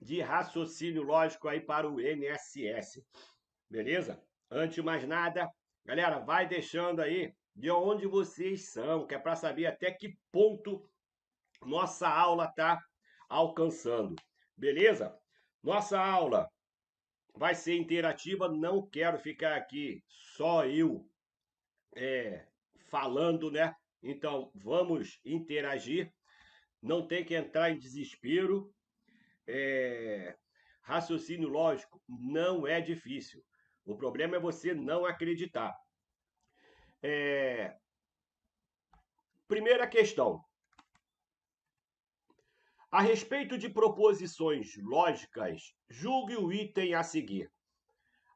de raciocínio lógico aí para o INSS, beleza? Antes de mais nada, galera, vai deixando aí de onde vocês são, que é para saber até que ponto nossa aula está alcançando, beleza? Nossa aula vai ser interativa, não quero ficar aqui só eu falando, né? Então, vamos interagir, não tem que entrar em desespero. Raciocínio lógico não é difícil. O problema é você não acreditar. Primeira questão. A respeito de proposições lógicas, julgue o item a seguir.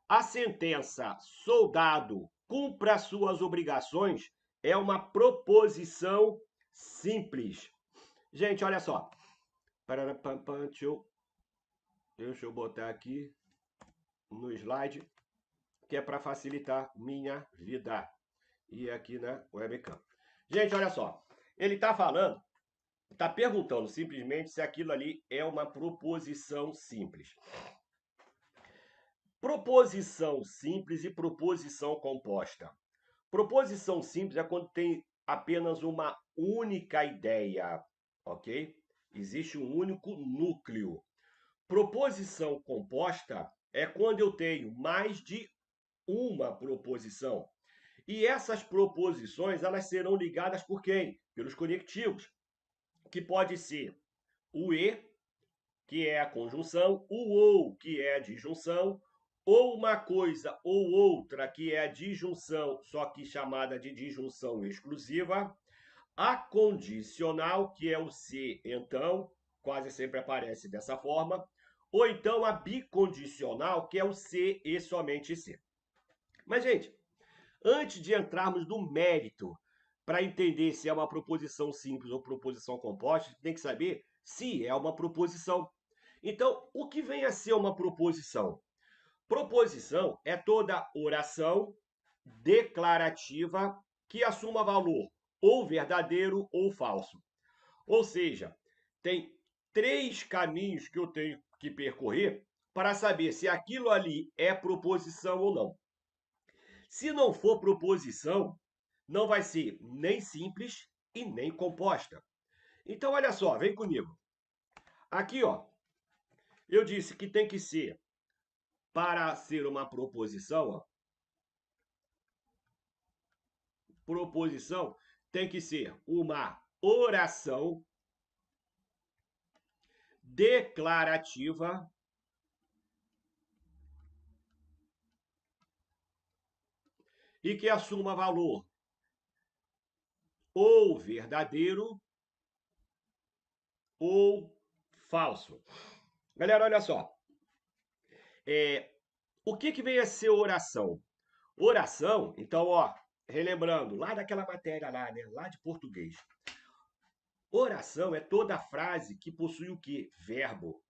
A sentença soldado cumpra suas obrigações é uma proposição simples. Gente, olha só. Deixa eu botar aqui no slide, que é para facilitar minha vida. E aqui na webcam. Gente, olha só. Ele está falando, está perguntando simplesmente se aquilo ali é uma proposição simples. Proposição simples e proposição composta. Proposição simples é quando tem apenas uma única ideia, ok? Existe um único núcleo. Proposição composta é quando eu tenho mais de uma proposição. E essas proposições, elas serão ligadas por quem? Pelos conectivos, que pode ser o e, que é a conjunção, o ou, que é a disjunção, ou uma coisa ou outra, que é a disjunção, só que chamada de disjunção exclusiva, a condicional, que é o se, então, quase sempre aparece dessa forma, ou então a bicondicional, que é o se e somente se. Mas, gente, antes de entrarmos no mérito, para entender se é uma proposição simples ou proposição composta, tem que saber se é uma proposição. Então, o que vem a ser uma proposição? Proposição é toda oração declarativa que assuma valor ou verdadeiro ou falso. Ou seja, tem três caminhos que eu tenho que percorrer para saber se aquilo ali é proposição ou não. Se não for proposição, não vai ser nem simples e nem composta. Então, olha só, vem comigo. Aqui, ó, eu disse que tem que ser, para ser uma proposição, ó, proposição tem que ser uma oração declarativa e que assuma valor ou verdadeiro ou falso. Galera, olha só. O que vem a ser oração? Oração, então, ó, relembrando, lá daquela matéria lá, né, lá de português. Oração é toda frase que possui o quê? Verbo.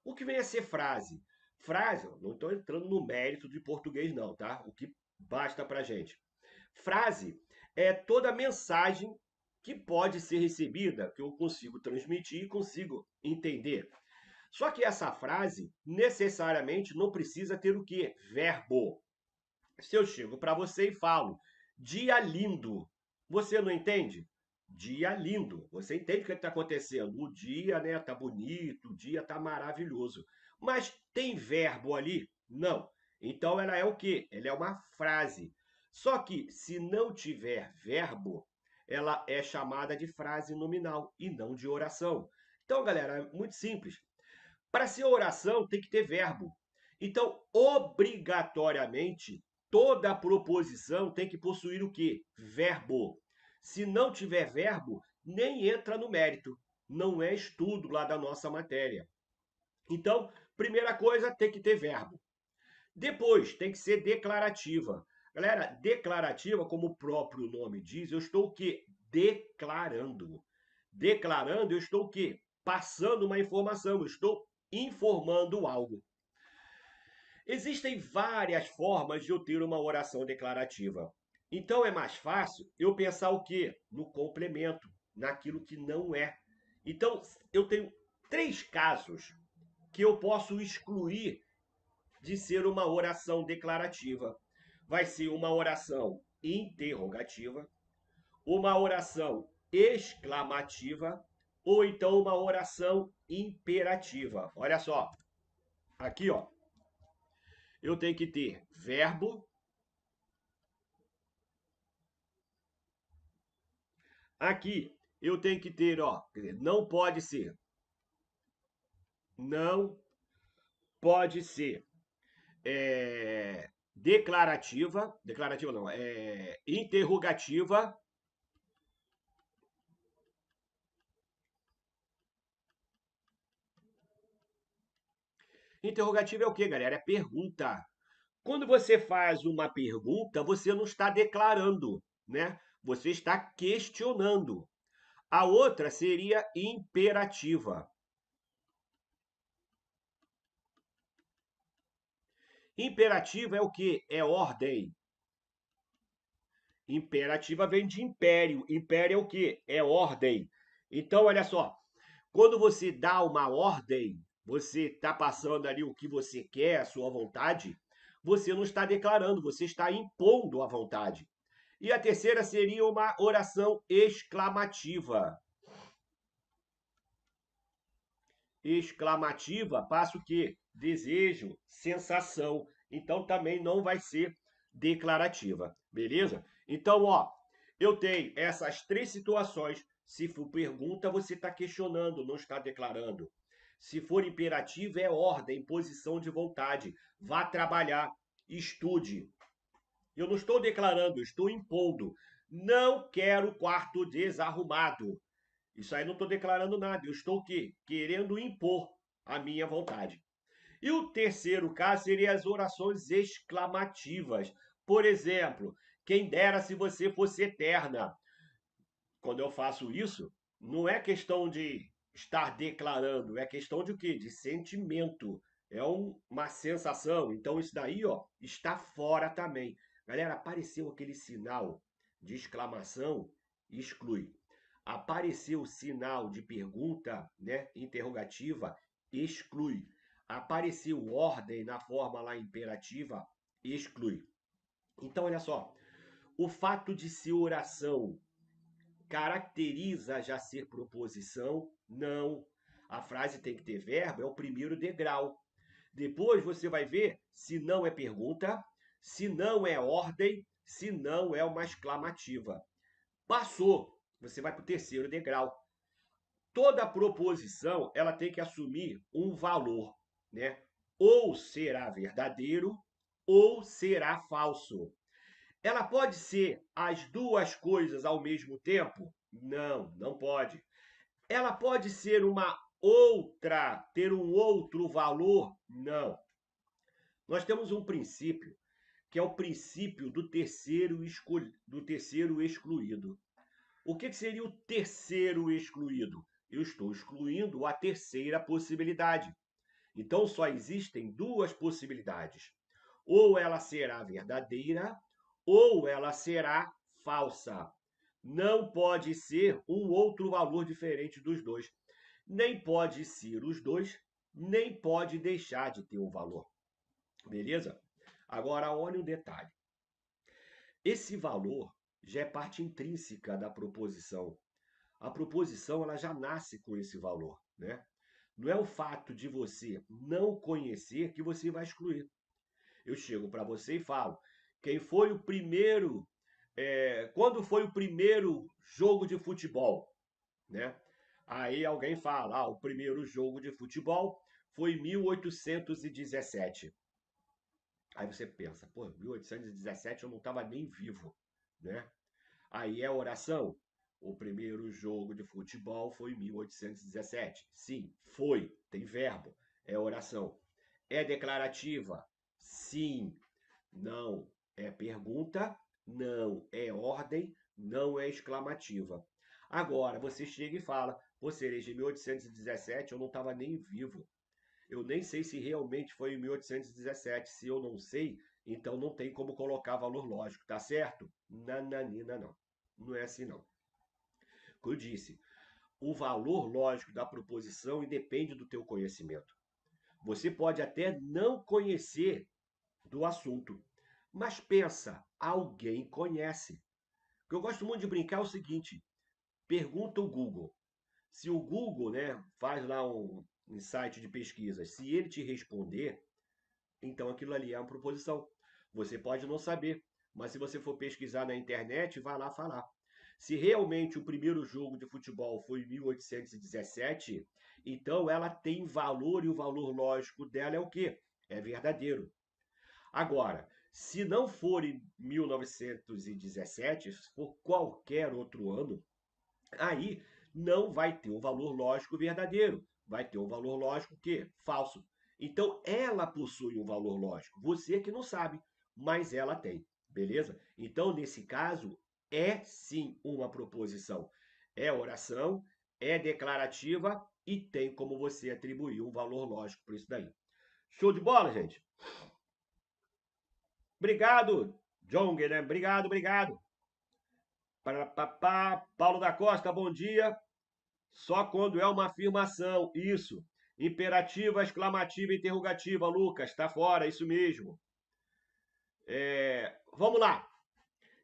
O que vem a ser frase? Frase, não estou entrando no mérito de português não, tá? O que basta pra gente. Frase é toda mensagem que pode ser recebida, que eu consigo transmitir e consigo entender. Só que essa frase necessariamente não precisa ter o quê? Verbo. Se eu chego para você e falo, dia lindo, você não entende? Dia lindo. Você entende o que está acontecendo? O dia, né, tá bonito, o dia tá maravilhoso. Mas tem verbo ali? Não. Então ela é o quê? Ela é uma frase. Só que se não tiver verbo, ela é chamada de frase nominal e não de oração. Então, galera, é muito simples. Para ser oração tem que ter verbo. Então, obrigatoriamente, toda proposição tem que possuir o quê? Verbo. Se não tiver verbo, nem entra no mérito. Não é estudo lá da nossa matéria. Então, primeira coisa, tem que ter verbo. Depois, tem que ser declarativa. Galera, declarativa, como o próprio nome diz, eu estou o quê? Declarando. Declarando, eu estou o quê? Passando uma informação, eu estou informando algo. Existem várias formas de eu ter uma oração declarativa. Então é mais fácil eu pensar o quê? No complemento, naquilo que não é. Então eu tenho três casos que eu posso excluir de ser uma oração declarativa. Vai ser uma oração interrogativa, uma oração exclamativa ou então uma oração imperativa. Olha só, aqui ó, eu tenho que ter verbo. Aqui eu tenho que ter, ó, não pode ser. Não pode ser declarativa, declarativa não, interrogativa. Interrogativa é o quê, galera? É pergunta. Quando você faz uma pergunta, você não está declarando, né? Você está questionando. A outra seria imperativa. Imperativa é o quê? É ordem. Imperativa vem de império. Império é o quê? É ordem. Então, olha só, quando você dá uma ordem, você está passando ali o que você quer, a sua vontade, você não está declarando, você está impondo a vontade. E a terceira seria uma oração exclamativa. Exclamativa passa o quê? Desejo, sensação. Então também não vai ser declarativa, beleza? Então, ó, eu tenho essas três situações. Se for pergunta, você está questionando, não está declarando. Se for imperativo, é ordem, posição de vontade. Vá trabalhar, estude. Eu não estou declarando, eu estou impondo. Não quero quarto desarrumado. Isso aí não estou declarando nada. Eu estou o quê? Querendo impor a minha vontade. E o terceiro caso seria as orações exclamativas. Por exemplo, quem dera se você fosse eterna. Quando eu faço isso, não é questão de estar declarando, é questão de o quê? De sentimento. É uma sensação. Então isso daí, ó, está fora também. Galera, apareceu aquele sinal de exclamação, exclui. Apareceu o sinal de pergunta, né, interrogativa, exclui. Apareceu ordem na forma lá imperativa, exclui. Então, olha só, o fato de ser oração caracteriza já ser proposição? Não. A frase tem que ter verbo, é o primeiro degrau. Depois você vai ver se não é pergunta, se não é ordem, se não é uma exclamativa. Passou, você vai para o terceiro degrau. Toda proposição ela tem que assumir um valor, né? Ou será verdadeiro ou será falso. Ela pode ser as duas coisas ao mesmo tempo? Não, não pode. Ela pode ser uma outra, ter um outro valor? Não. Nós temos um princípio, que é o princípio do terceiro excluído. O que seria o terceiro excluído? Eu estou excluindo a terceira possibilidade. Então só existem duas possibilidades. Ou ela será verdadeira, ou ela será falsa. Não pode ser um outro valor diferente dos dois. Nem pode ser os dois, nem pode deixar de ter um valor. Beleza? Agora, olha um detalhe. Esse valor já é parte intrínseca da proposição. A proposição ela já nasce com esse valor, né? Não é o fato de você não conhecer que você vai excluir. Eu chego para você e falo: quem foi o primeiro, quando foi o primeiro jogo de futebol, né? Aí alguém fala: o primeiro jogo de futebol foi em 1817. Aí você pensa: pô, 1817 eu não estava nem vivo, né? Aí é oração. O primeiro jogo de futebol foi em 1817. Sim, foi, tem verbo, é oração. É declarativa? Sim, não. É pergunta? Não. É ordem? Não é exclamativa. Agora, você chega e fala: pô, Cereja, em 1817 eu não estava nem vivo. Eu nem sei se realmente foi em 1817. Se eu não sei, então não tem como colocar valor lógico, tá certo? Nananina, não. Não é assim, não. Como eu disse, o valor lógico da proposição independe do teu conhecimento. Você pode até não conhecer do assunto, mas pensa, alguém conhece. O que eu gosto muito de brincar é o seguinte: pergunta o Google. Se o Google, né, faz lá um site de pesquisa, se ele te responder, então aquilo ali é uma proposição. Você pode não saber, mas se você for pesquisar na internet, vai lá falar. Se realmente o primeiro jogo de futebol foi em 1817, então ela tem valor e o valor lógico dela é o quê? É verdadeiro. Agora, se não for em 1917, se for qualquer outro ano, aí não vai ter um valor lógico verdadeiro, vai ter um valor lógico que falso. Então ela possui um valor lógico, você que não sabe, mas ela tem, beleza? Então nesse caso é sim uma proposição, é oração, é declarativa e tem como você atribuir um valor lógico para isso daí. Show de bola, gente? Obrigado, Jong, né? Obrigado, obrigado. Paulo da Costa, bom dia. Só quando é uma afirmação. Isso. Imperativa, exclamativa, interrogativa. Lucas, tá fora, isso mesmo. Vamos lá.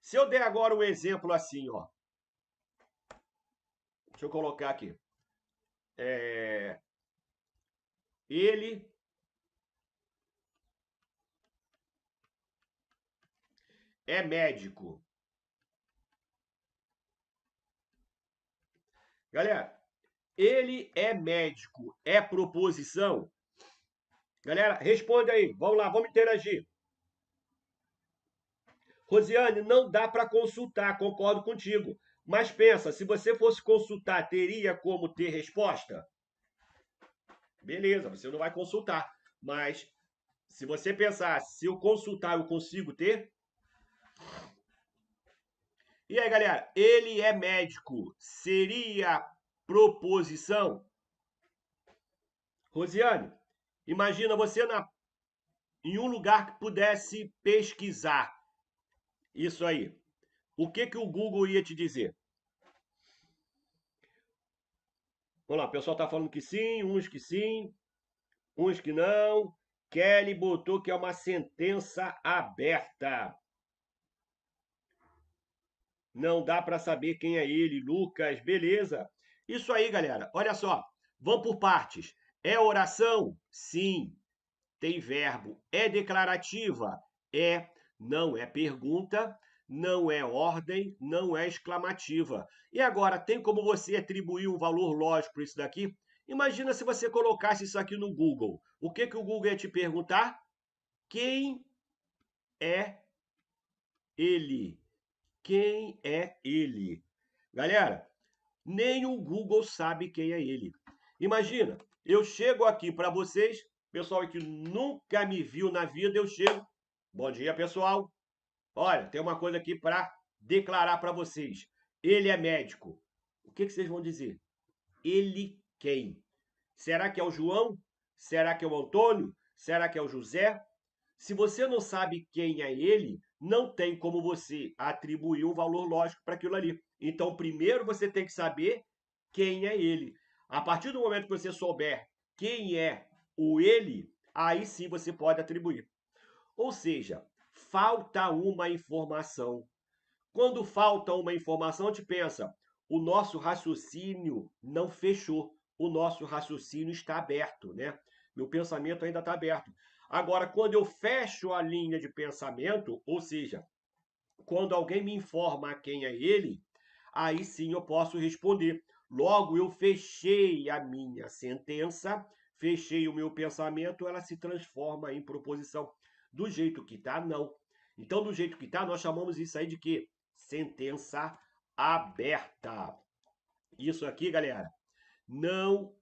Se eu der agora um exemplo assim, ó. Deixa eu colocar aqui. Ele é médico. Galera, ele é médico. É proposição? Galera, responde aí. Vamos lá, vamos interagir. Rosiane, não dá para consultar, concordo contigo. Mas pensa, se você fosse consultar, teria como ter resposta? Beleza, você não vai consultar. Mas se você pensar, se eu consultar, eu consigo ter? E aí, galera, ele é médico. Seria proposição? Rosiane, imagina você em um lugar que pudesse pesquisar isso aí. O que o Google ia te dizer? Vamos lá, o pessoal está falando que sim, uns que não. Kelly botou que é uma sentença aberta. Não dá para saber quem é ele, Lucas, beleza? Isso aí, galera. Olha só, vamos por partes. É oração? Sim. Tem verbo. É declarativa? É. Não é pergunta, não é ordem, não é exclamativa. E agora, tem como você atribuir um valor lógico para isso daqui? Imagina se você colocasse isso aqui no Google. O que o Google ia te perguntar? Quem é ele? Quem é ele? Galera, nem o Google sabe quem é ele. Imagina, eu chego aqui para vocês, pessoal que nunca me viu na vida, eu chego. Bom dia, pessoal. Olha, tem uma coisa aqui para declarar para vocês. Ele é médico. O que vocês vão dizer? Ele quem? Será que é o João? Será que é o Antônio? Será que é o José? Se você não sabe quem é ele, não tem como você atribuir um valor lógico para aquilo ali. Então, primeiro você tem que saber quem é ele. A partir do momento que você souber quem é o ele, aí sim você pode atribuir. Ou seja, falta uma informação. Quando falta uma informação, a gente pensa, o nosso raciocínio não fechou, o nosso raciocínio está aberto, né? Meu pensamento ainda está aberto. Agora, quando eu fecho a linha de pensamento, ou seja, quando alguém me informa quem é ele, aí sim eu posso responder. Logo, eu fechei a minha sentença, fechei o meu pensamento, ela se transforma em proposição. Do jeito que está, não. Então, do jeito que está, nós chamamos isso aí de quê? Sentença aberta. Isso aqui, galera, não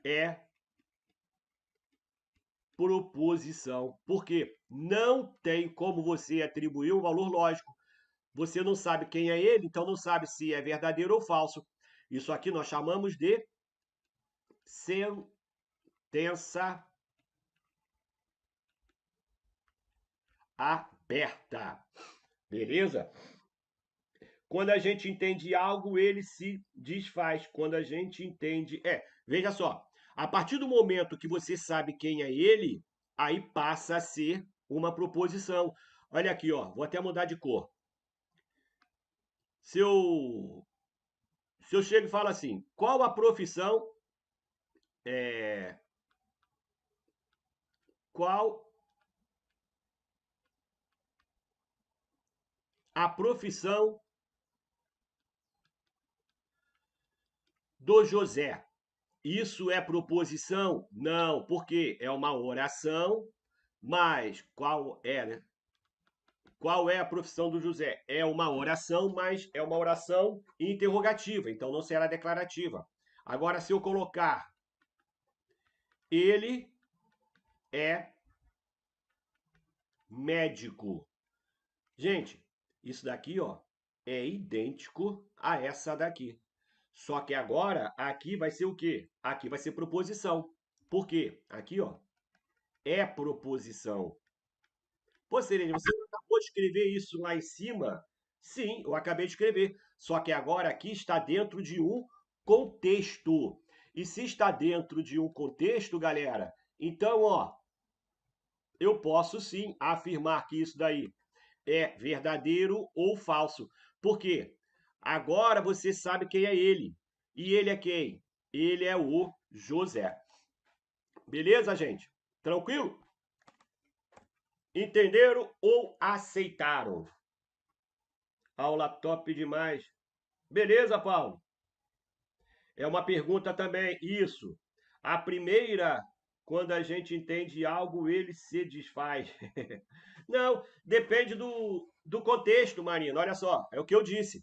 é proposição. Por quê? Não tem como você atribuir um valor lógico. Você não sabe quem é ele, então não sabe se é verdadeiro ou falso. Isso aqui nós chamamos de sentença aberta. Beleza? Quando a gente entende algo, ele se desfaz. Quando a gente entende. Veja só. A partir do momento que você sabe quem é ele, aí passa a ser uma proposição. Olha aqui, ó, vou até mudar de cor. Se eu, se eu chego e falo assim, qual a profissão, é, qual a profissão do José? Isso é proposição? Não, porque é uma oração, mas qual é, né? Qual é a profissão do José? É uma oração, mas é uma oração interrogativa, então não será declarativa. Agora, se eu colocar ele é médico. Gente, isso daqui, ó, é idêntico a essa daqui. Só que agora, aqui vai ser o quê? Aqui vai ser proposição. Por quê? Aqui, ó, é proposição. Pô, Serene, você não acabou de escrever isso lá em cima? Sim, eu acabei de escrever. Só que agora aqui está dentro de um contexto. E se está dentro de um contexto, galera, então, ó, eu posso sim afirmar que isso daí é verdadeiro ou falso. Por quê? Agora você sabe quem é ele. E ele é quem? Ele é o José. Beleza, gente? Tranquilo? Entenderam ou aceitaram? Aula top demais. Beleza, Paulo? É uma pergunta também. Isso. A primeira, quando a gente entende algo, ele se desfaz. Não, depende do contexto, Marina. Olha só, é o que eu disse.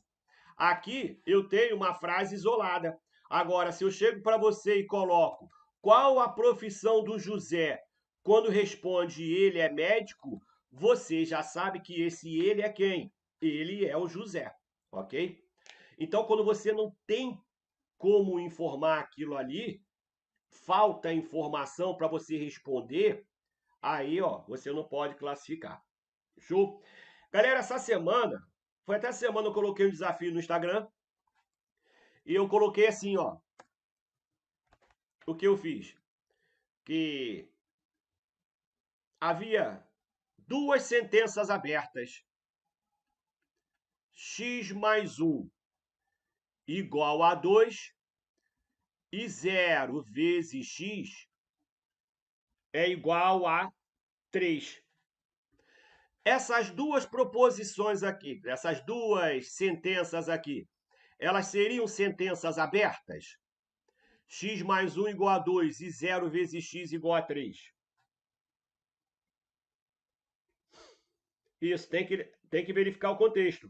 Aqui eu tenho uma frase isolada. Agora, se eu chego para você e coloco qual a profissão do José quando responde ele é médico, você já sabe que esse ele é quem? Ele é o José, ok? Então, quando você não tem como informar aquilo ali, falta informação para você responder, aí, ó, você não pode classificar. Show? Galera, essa semana, foi até essa semana eu coloquei um desafio no Instagram, e eu coloquei assim, ó, o que eu fiz? Que havia duas sentenças abertas. X mais 1 igual a 2 e 0 vezes x é igual a 3. Essas duas proposições aqui, essas duas sentenças aqui, elas seriam sentenças abertas? X mais 1 igual a 2 e 0 vezes x igual a 3. Isso, tem que verificar o contexto.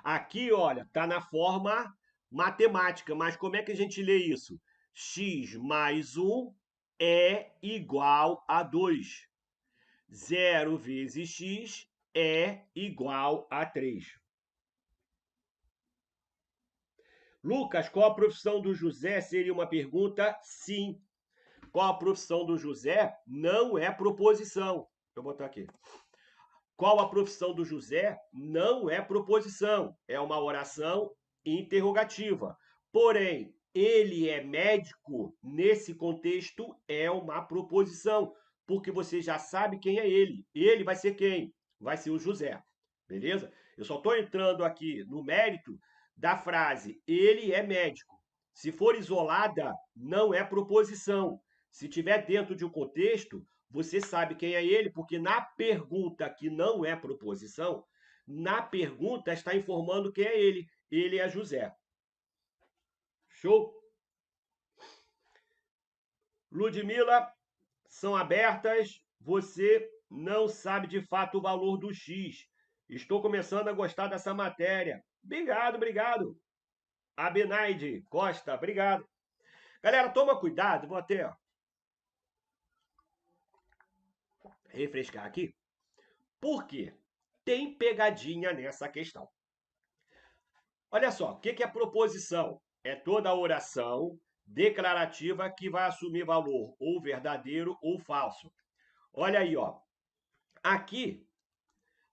Aqui, olha, está na forma matemática, mas como é que a gente lê isso? X mais 1 é igual a 2. 0 vezes x é igual a 3. Lucas, qual a profissão do José? Seria uma pergunta? Sim. Qual a profissão do José? Não é proposição. Deixa eu botar aqui. Qual a profissão do José? Não é proposição. É uma oração interrogativa. Porém, ele é médico, nesse contexto, é uma proposição. Porque você já sabe quem é ele. Ele vai ser quem? Vai ser o José. Beleza? Eu só estou entrando aqui no mérito da frase ele é médico. Se for isolada, não é proposição. Se tiver dentro de um contexto, você sabe quem é ele, porque na pergunta que não é proposição, na pergunta está informando quem é ele. Ele é José. Show? Ludmila, são abertas. Você não sabe de fato o valor do X. Estou começando a gostar dessa matéria. Obrigado, obrigado. Abenaide Costa, obrigado. Galera, toma cuidado, vou até ó, refrescar aqui. Por quê? Tem pegadinha nessa questão. Olha só, o que é proposição? É toda a oração declarativa que vai assumir valor ou verdadeiro ou falso. Olha aí, ó. Aqui,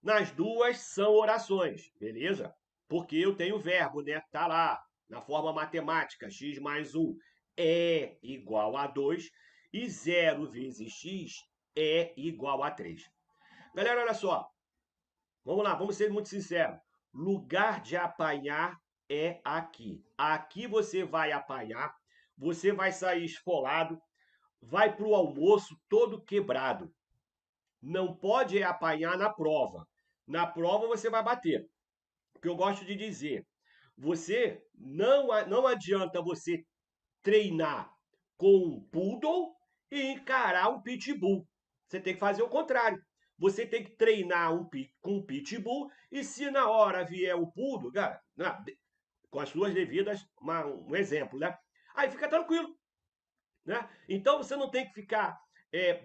nas duas são orações, beleza? Porque eu tenho verbo, né? Tá lá. na forma matemática, x mais 1 é igual a 2 e 0 vezes x é igual a 3. Galera, olha só. Vamos lá, vamos ser muito sinceros. Lugar de apanhar é aqui. Aqui você vai apanhar, você vai sair esfolado, vai para o almoço todo quebrado. Não pode apanhar na prova. Na prova você vai bater. O que eu gosto de dizer, você não adianta você treinar com um poodle e encarar um pitbull. Você tem que fazer o contrário. Você tem que treinar com um pitbull e se na hora vier o poodle, cara, com as suas devidas, um exemplo, né? Aí fica tranquilo, né? Então você não tem que ficar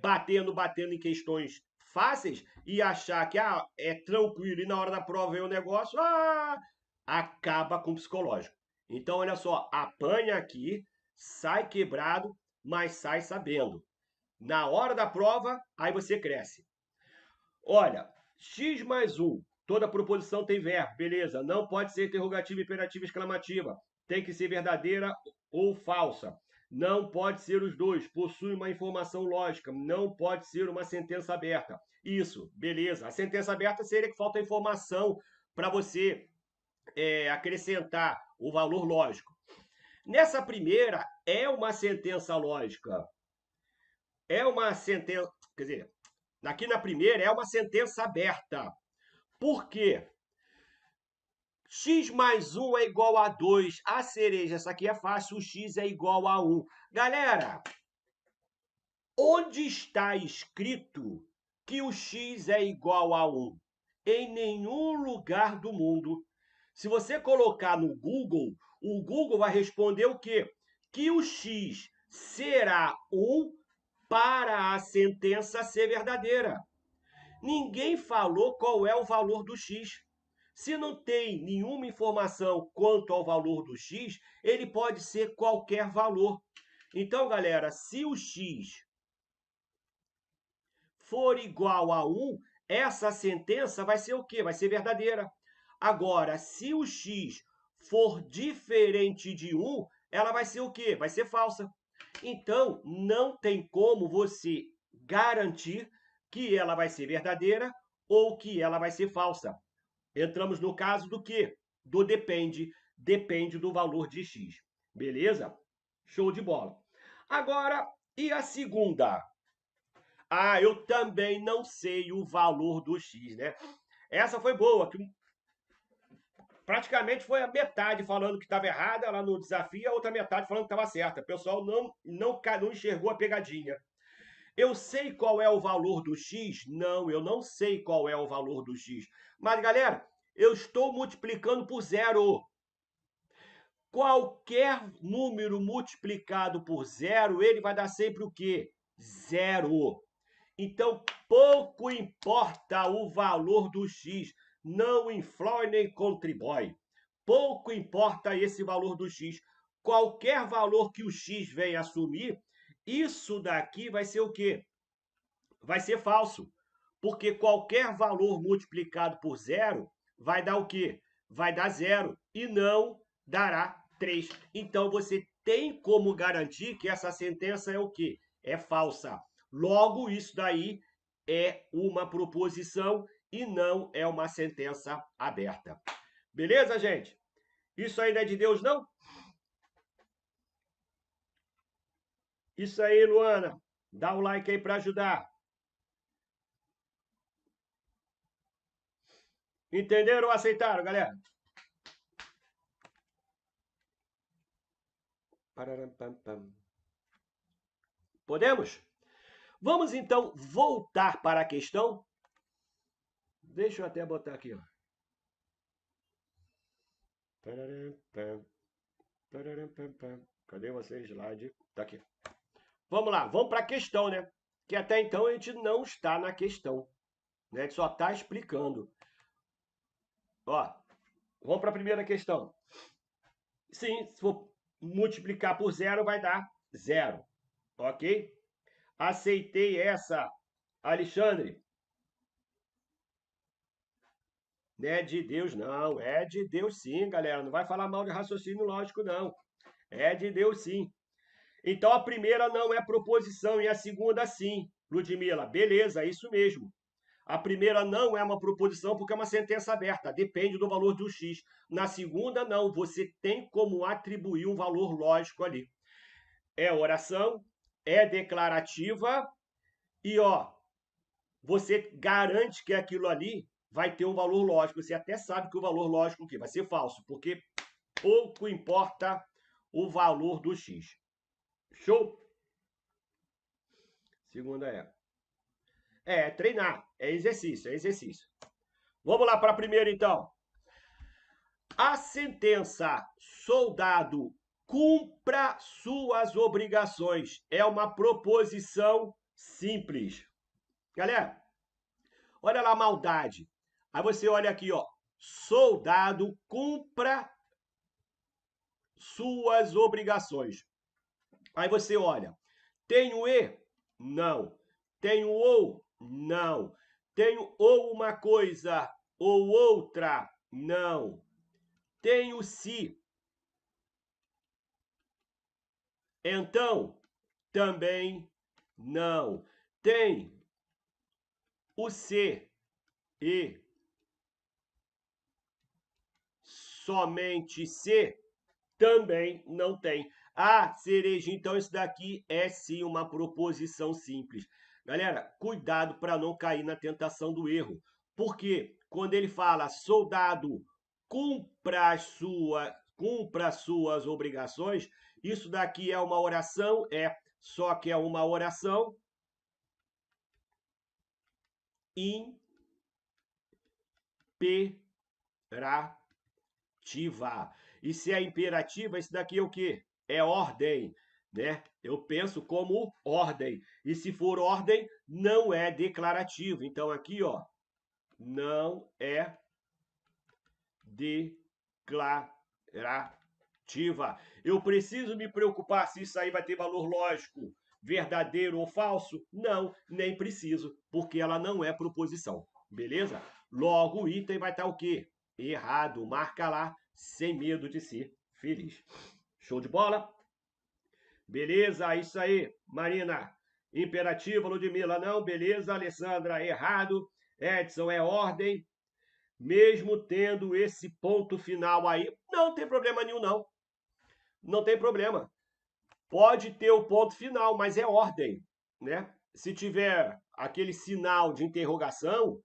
batendo em questões fáceis e achar que é tranquilo e na hora da prova vem o negócio, acaba com o psicológico. Então, olha só, apanha aqui, sai quebrado, mas sai sabendo. Na hora da prova, aí você cresce. Olha, x mais 1, toda proposição tem verbo, beleza. Não pode ser interrogativa, imperativa, exclamativa. Tem que ser verdadeira ou falsa. Não pode ser os dois. Possui uma informação lógica. Não pode ser uma sentença aberta. Isso, beleza. A sentença aberta seria que falta informação para você acrescentar o valor lógico. Nessa primeira, é uma sentença lógica. É uma sentença. Quer dizer, aqui na primeira é uma sentença aberta. Por quê? X mais 1 é igual a 2. A cereja, essa aqui é fácil, o x é igual a 1. Galera, onde está escrito que o x é igual a 1? Em nenhum lugar do mundo. Se você colocar no Google, o Google vai responder o quê? Que o x será 1 para a sentença ser verdadeira. Ninguém falou qual é o valor do x. Se não tem nenhuma informação quanto ao valor do x, ele pode ser qualquer valor. Então, galera, se o x for igual a 1, essa sentença vai ser o quê? Vai ser verdadeira. Agora, se o x for diferente de 1, ela vai ser o quê? Vai ser falsa. Então, não tem como você garantir que ela vai ser verdadeira ou que ela vai ser falsa. Entramos no caso do quê? Do depende. Depende do valor de x. Beleza? Show de bola. Agora, e a segunda? Eu também não sei o valor do x, né? Essa foi boa, que praticamente foi a metade falando que estava errada lá no desafio, a outra metade falando que estava certa. O pessoal não enxergou a pegadinha. Eu sei qual é o valor do x? Não, eu não sei qual é o valor do x. Mas, galera, eu estou multiplicando por zero. Qualquer número multiplicado por zero, ele vai dar sempre o quê? Zero. Então, pouco importa o valor do x. Não influi nem contribui. Pouco importa esse valor do x. Qualquer valor que o x venha assumir, isso daqui vai ser o quê? Vai ser falso. Porque qualquer valor multiplicado por zero vai dar o quê? Vai dar zero e não dará 3. Então, você tem como garantir que essa sentença é o quê? É falsa. Logo, isso daí é uma proposição e não é uma sentença aberta. Beleza, gente? Isso aí não é de Deus, não? Isso aí, Luana. Dá o like aí para ajudar. Entenderam ou aceitaram, galera? Podemos? Vamos então voltar para a questão. Deixa eu até botar aqui, ó. Cadê você, slide? Tá aqui. Vamos lá, vamos para a questão, né? Que até então a gente não está na questão, né? A gente só está explicando. Ó, vamos para a primeira questão. Sim, se for multiplicar por zero, vai dar zero. Ok? Aceitei essa, Alexandre. Não é de Deus, não. É de Deus sim, galera. Não vai falar mal de raciocínio lógico, não. É de Deus sim. Então a primeira não é proposição e a segunda sim. Ludmila, beleza, é isso mesmo. A primeira não é uma proposição porque é uma sentença aberta, depende do valor do X. Na segunda, não, você tem como atribuir um valor lógico ali. É oração, é declarativa e, ó, você garante que aquilo ali vai ter um valor lógico. Você até sabe que o valor lógico aqui vai ser falso, porque pouco importa o valor do X. Show? Segunda é. É treinar, é exercício, é exercício. Vamos lá para a primeira, então. A sentença soldado cumpra suas obrigações é uma proposição simples. Galera, olha lá a maldade. Aí você olha aqui, ó. Soldado cumpra suas obrigações. Aí você olha. Tenho e? Não. Tenho ou? Não. Tenho ou uma coisa ou outra? Não. Tenho se. Então, também não. Tem o se e somente se também não tem. Ah, cereja, então isso daqui é sim uma proposição simples. Galera, cuidado para não cair na tentação do erro. Porque quando ele fala soldado cumpra as suas obrigações, isso daqui é uma oração, só que é uma oração imperativa. E se é imperativa, isso daqui é o quê? É ordem, né? Eu penso como ordem. E se for ordem, não é declarativo. Então aqui, ó, não é declarativa. Eu preciso me preocupar se isso aí vai ter valor lógico, verdadeiro ou falso? Não, nem preciso, porque ela não é proposição. Beleza? Logo, o item vai estar o quê? Errado. Marca lá, sem medo de ser feliz. Show de bola? Beleza, isso aí, Marina. Imperativa, Ludmila, não. Beleza, Alessandra, errado. Edson, é ordem. Mesmo tendo esse ponto final aí, não tem problema nenhum, não. Não tem problema. Pode ter o ponto final, mas é ordem, né? Se tiver aquele sinal de interrogação,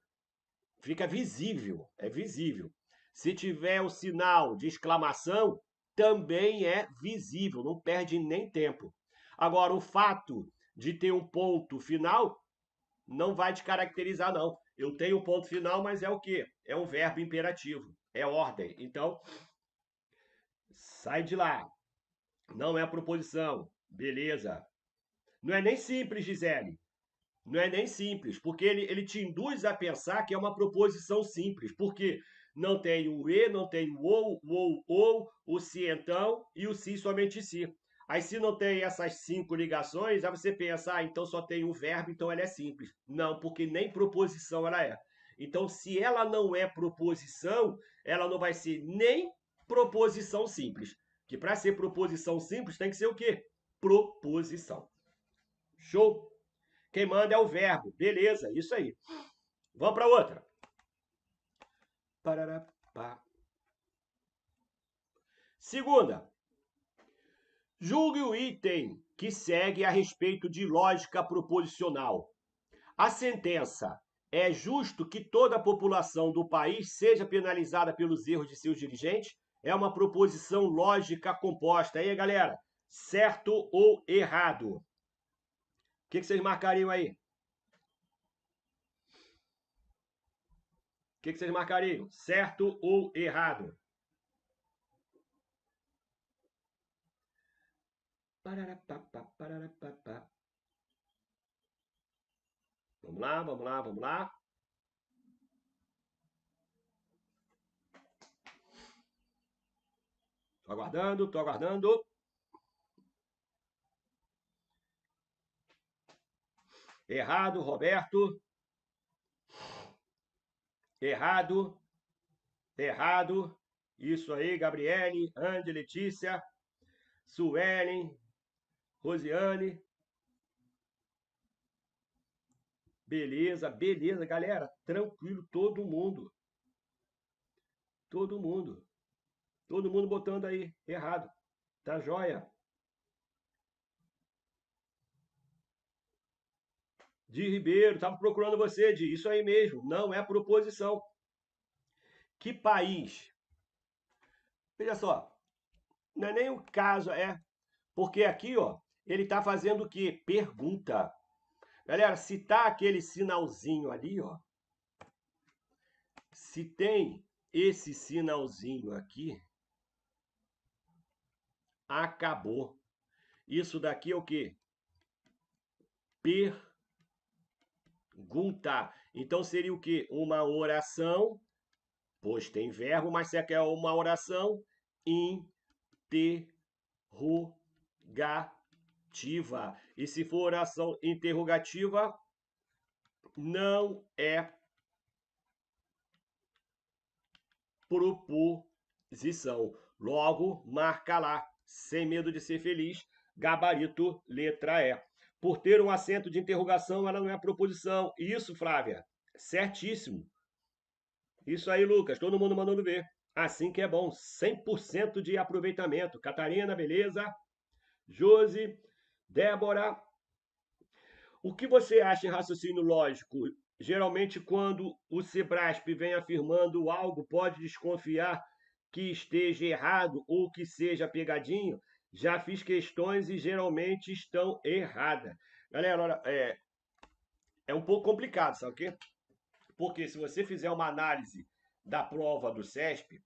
fica visível, é visível. Se tiver o sinal de exclamação, também é visível, não perde nem tempo. Agora, o fato de ter um ponto final não vai te caracterizar, não. Eu tenho um ponto final, mas é o quê? É um verbo imperativo, é ordem. Então, sai de lá. Não é proposição. Beleza. Não é nem simples, Gisele. Não é nem simples, porque ele te induz a pensar que é uma proposição simples. Porque não tem o e, não tem o se então e o se somente se. Aí se não tem essas 5 ligações, aí você pensa, então só tem um verbo, então ela é simples. Não, porque nem proposição ela é. Então, se ela não é proposição, ela não vai ser nem proposição simples. Que para ser proposição simples tem que ser o quê? Proposição. Show? Quem manda é o verbo. Beleza, isso aí. Vamos para outra. Pararapá. Segunda. Julgue o item que segue a respeito de lógica proposicional. A sentença: é justo que toda a população do país seja penalizada pelos erros de seus dirigentes? É uma proposição lógica composta. Aí, galera, certo ou errado? O que vocês marcariam aí? O que vocês marcariam? Certo ou errado? Vamos lá, vamos lá, vamos lá. Tô aguardando, tô aguardando. Errado, Roberto. Errado. Errado. Isso aí, Gabriele, Andy, Letícia, Suelen, Rosiane. Beleza, beleza, galera. Tranquilo, todo mundo. Todo mundo. Todo mundo botando aí errado. Tá joia? Di Ribeiro, tava procurando você, Di. Isso aí mesmo, não é proposição. Que país? Veja só, não é nem o caso, porque aqui, ó, ele tá fazendo o quê? Pergunta. Galera, se tá aquele sinalzinho ali, ó, se tem esse sinalzinho aqui, acabou. Isso daqui é o quê? Pergunta. Então seria o quê? Uma oração, pois tem verbo, mas você quer uma oração interrogativa. E se for oração interrogativa, não é proposição. Logo, marca lá, sem medo de ser feliz, gabarito, letra E. Por ter um acento de interrogação, ela não é proposição. Isso, Flávia, certíssimo. Isso aí, Lucas, todo mundo mandando ver. Assim que é bom, 100% de aproveitamento. Catarina, beleza? Josi, Débora. O que você acha em raciocínio lógico? Geralmente, quando o Sebrasp vem afirmando algo, pode desconfiar que esteja errado ou que seja pegadinho. Já fiz questões e geralmente estão erradas. Galera, olha, é um pouco complicado, sabe o quê? Porque se você fizer uma análise da prova do CESP,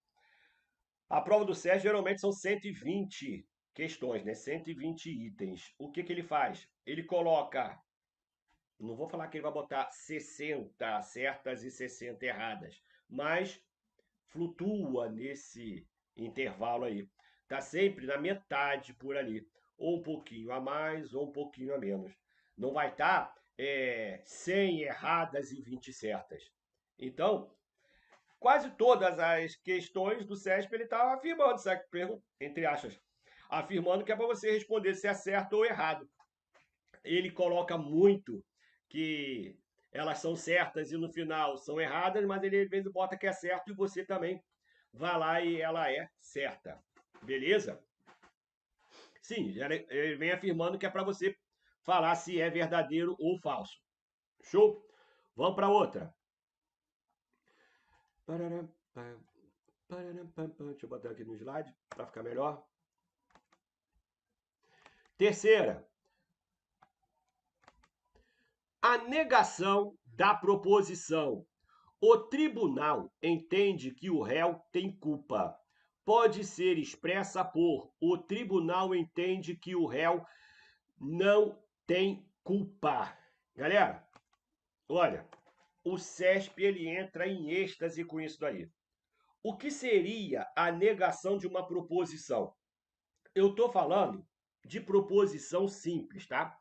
a prova do CESP geralmente são 120 questões, né? 120 itens. O que ele faz? Ele coloca, não vou falar que ele vai botar 60 certas e 60 erradas, mas flutua nesse intervalo aí. Tá sempre na metade por ali, ou um pouquinho a mais ou um pouquinho a menos. Não vai estar 100 erradas e 20 certas. Então, quase todas as questões do CESP ele está afirmando, sabe? Entre aspas, afirmando que é para você responder se é certo ou errado. Ele coloca muito que elas são certas e no final são erradas, mas ele às vezes bota que é certo e você também vai lá e ela é certa. Beleza? Sim, ele vem afirmando que é para você falar se é verdadeiro ou falso. Show? Vamos para outra. Deixa eu botar aqui no slide para ficar melhor. Terceira, a negação da proposição. O tribunal entende que o réu tem culpa. Pode ser expressa por: o tribunal entende que o réu não tem culpa. Galera, olha, o CESP ele entra em êxtase com isso daí. O que seria a negação de uma proposição? Eu estou falando de proposição simples, tá?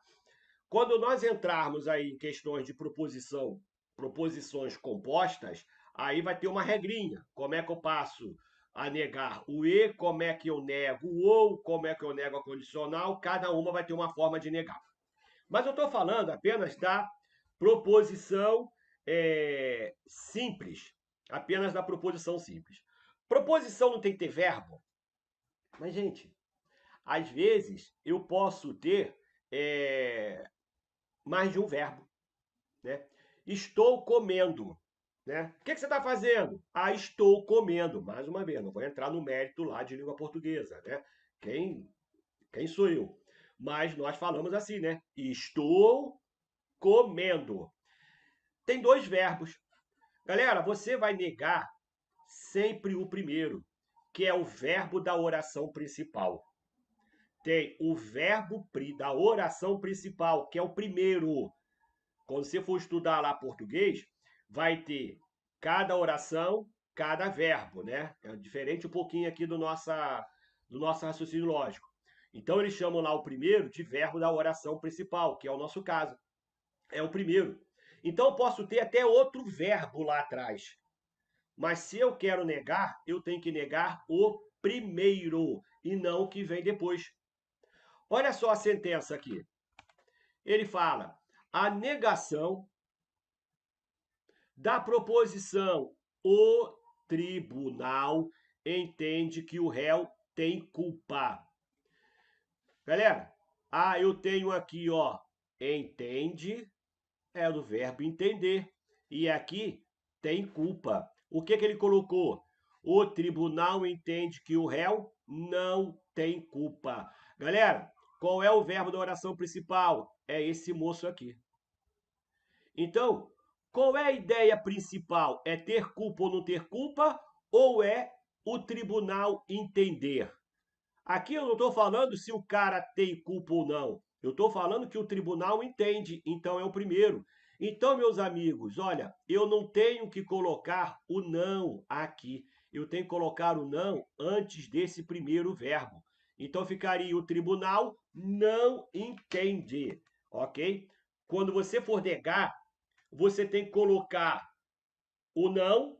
Quando nós entrarmos aí em questões de proposições compostas, aí vai ter uma regrinha. Como é que eu passo a negar o e, como é que eu nego o ou, como é que eu nego a condicional, cada uma vai ter uma forma de negar. Mas eu estou falando apenas da proposição simples, apenas da proposição simples. Proposição não tem que ter verbo? Mas, gente, às vezes eu posso ter mais de um verbo, né? Estou comendo, né? O que você está fazendo? Ah, estou comendo. Mais uma vez, não vou entrar no mérito lá de língua portuguesa, né? Quem sou eu? Mas nós falamos assim, né? Estou comendo. Tem dois verbos. Galera, você vai negar sempre o primeiro, que é o verbo da oração principal. Tem o verbo da oração principal, que é o primeiro. Quando você for estudar lá português, vai ter cada oração, cada verbo, né? É diferente um pouquinho aqui do nosso raciocínio lógico. Então, eles chamam lá o primeiro de verbo da oração principal, que é o nosso caso. É o primeiro. Então, eu posso ter até outro verbo lá atrás. Mas se eu quero negar, eu tenho que negar o primeiro e não o que vem depois. Olha só a sentença aqui. Ele fala: a negação da proposição o tribunal entende que o réu tem culpa. Galera, eu tenho aqui, ó, entende, é do verbo entender. E aqui tem culpa. O que ele colocou? O tribunal entende que o réu não tem culpa. Galera, qual é o verbo da oração principal? É esse moço aqui. Então, qual é a ideia principal? É ter culpa ou não ter culpa? Ou é o tribunal entender? Aqui eu não estou falando se o cara tem culpa ou não. Eu estou falando que o tribunal entende, então é o primeiro. Então, meus amigos, olha, eu não tenho que colocar o não aqui. Eu tenho que colocar o não antes desse primeiro verbo. Então ficaria o tribunal não entende, ok? Quando você for negar, você tem que colocar o não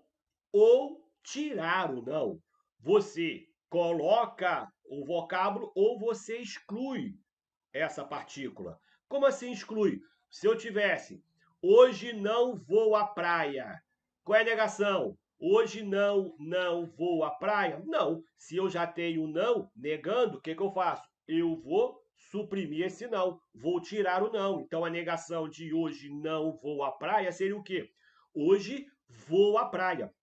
ou tirar o não. Você coloca o vocábulo ou você exclui essa partícula. Como assim exclui? Se eu tivesse, hoje não vou à praia. Qual é a negação? Hoje não vou à praia? Não. Se eu já tenho não negando, o que eu faço? Eu vou suprimir esse não, vou tirar o não. Então a negação de hoje não vou à praia seria o quê? Hoje vou à praia.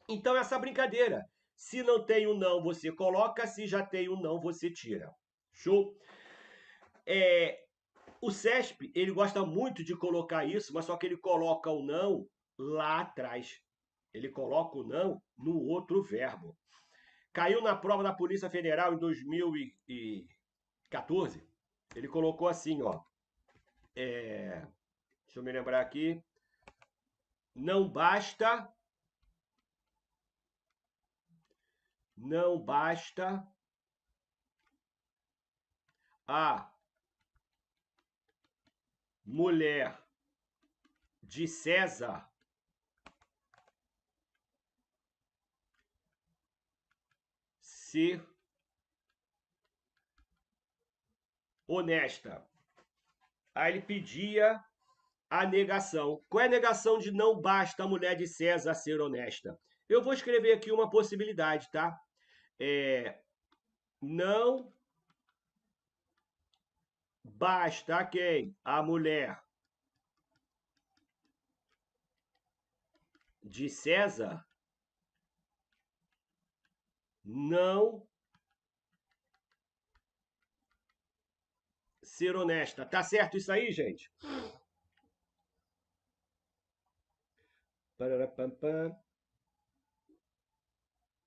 Então essa brincadeira. Se não tem o não, você coloca, se já tem o não, você tira. Show? O CESP, ele gosta muito de colocar isso, mas só que ele coloca o não lá atrás. Ele coloca o não no outro verbo. Caiu na prova da Polícia Federal em 2014. Ele colocou assim, ó. Deixa eu me lembrar aqui. Não basta a mulher de César ser honesta. Aí ele pedia a negação. Qual é a negação de não basta a mulher de César ser honesta? Eu vou escrever aqui uma possibilidade, tá? Não basta quem? A mulher de César não ser honesta. Tá certo isso aí, gente?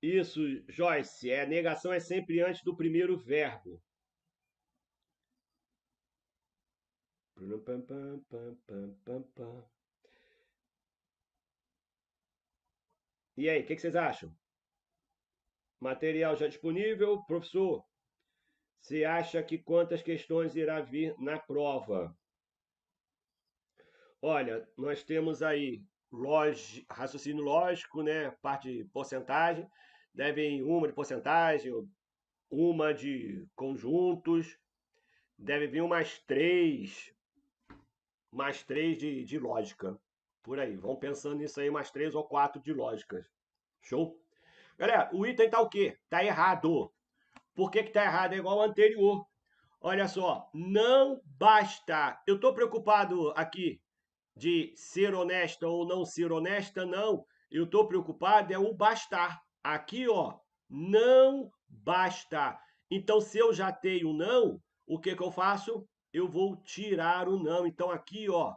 Isso, Joyce. A negação é sempre antes do primeiro verbo. E aí, o que vocês acham? Material já disponível? Professor, você acha que quantas questões irá vir na prova? Olha, nós temos aí raciocínio lógico, né? Parte de porcentagem. Deve uma de porcentagem, uma de conjuntos. Deve vir mais três de lógica. Por aí. Vão pensando nisso aí, mais 3 ou 4 de lógicas. Show? Galera, o item tá o quê? Tá errado. Por que tá errado? É igual ao anterior. Olha só, não basta. Eu tô preocupado aqui de ser honesta ou não ser honesta, não. Eu estou preocupado é o bastar. Aqui, ó, não basta. Então, se eu já tenho não, o que eu faço? Eu vou tirar o não. Então, aqui, ó,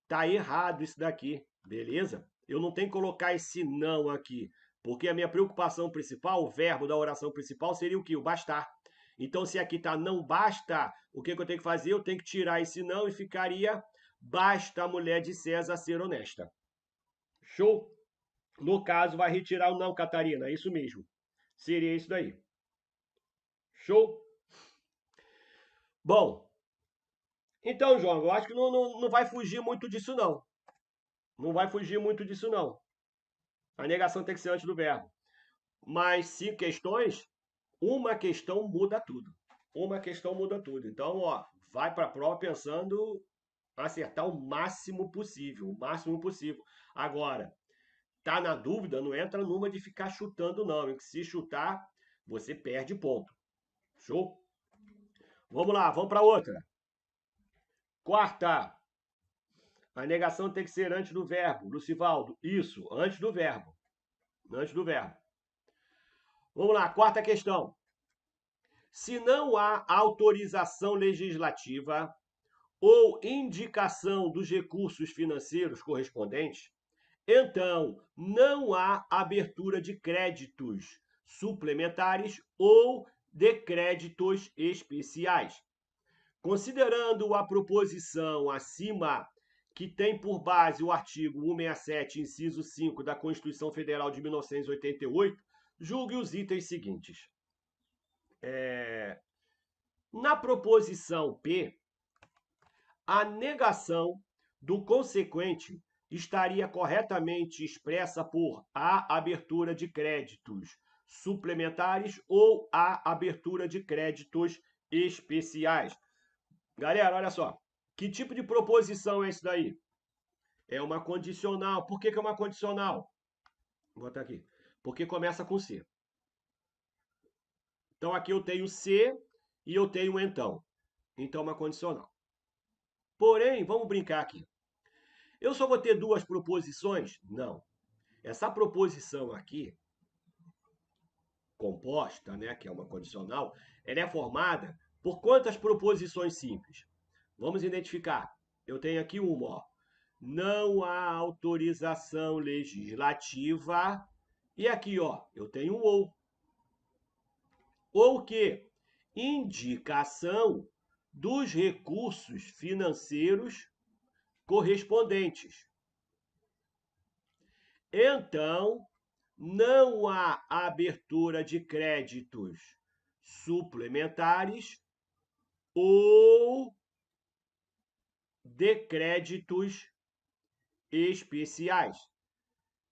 tá errado isso daqui, beleza? Eu não tenho que colocar esse não aqui, porque a minha preocupação principal, o verbo da oração principal seria o que? O bastar. Então, se aqui tá não basta, o que eu tenho que fazer? Eu tenho que tirar esse não e ficaria basta a mulher de César ser honesta. Show? No caso, vai retirar o não, Catarina. É isso mesmo. Seria isso daí. Show? Bom, então, João, eu acho que não vai fugir muito disso, não. Não vai fugir muito disso, não. a negação tem que ser antes do verbo. Mas 5 questões, uma questão muda tudo. Uma questão muda tudo. Então, ó, vai para a prova pensando acertar o máximo possível, o máximo possível. Agora, tá na dúvida, não entra numa de ficar chutando não, hein? Que se chutar, você perde ponto. Show? Vamos lá, vamos para outra. Quarta. A negação tem que ser antes do verbo. Lucivaldo, isso, antes do verbo. Antes do verbo. Vamos lá, quarta questão. Se não há autorização legislativa ou indicação dos recursos financeiros correspondentes, então não há abertura de créditos suplementares ou de créditos especiais. Considerando a proposição acima, que tem por base o artigo 167, inciso 5 da Constituição Federal de 1988, julgue os itens seguintes. Na proposição P, a negação do consequente estaria corretamente expressa por a abertura de créditos suplementares ou a abertura de créditos especiais. Galera, olha só. Que tipo de proposição é isso daí? É uma condicional. Por que é uma condicional? Vou botar aqui. Porque começa com C. Então aqui eu tenho C e eu tenho então. Então é uma condicional. Porém, vamos brincar aqui. Eu só vou ter duas proposições? Não. Essa proposição aqui, composta, né, que é uma condicional, ela é formada por quantas proposições simples? Vamos identificar. Eu tenho aqui uma, ó. Não há autorização legislativa. E aqui, ó, eu tenho um ou. Ou que? Indicação dos recursos financeiros correspondentes. Então, não há abertura de créditos suplementares ou de créditos especiais.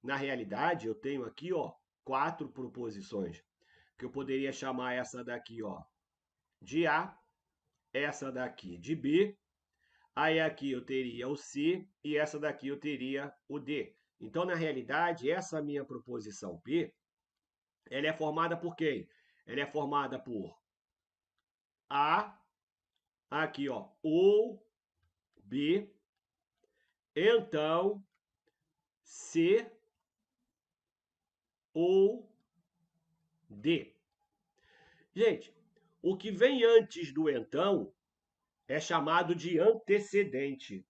Na realidade, eu tenho aqui, ó, 4 proposições, que eu poderia chamar essa daqui, ó, de A, essa daqui de B, aí aqui eu teria o C e essa daqui eu teria o D. Então, na realidade, essa minha proposição P, ela é formada por quem? Ela é formada por A, aqui, ó, ou B, então C ou D. Gente, o que vem antes do então é chamado de antecedente.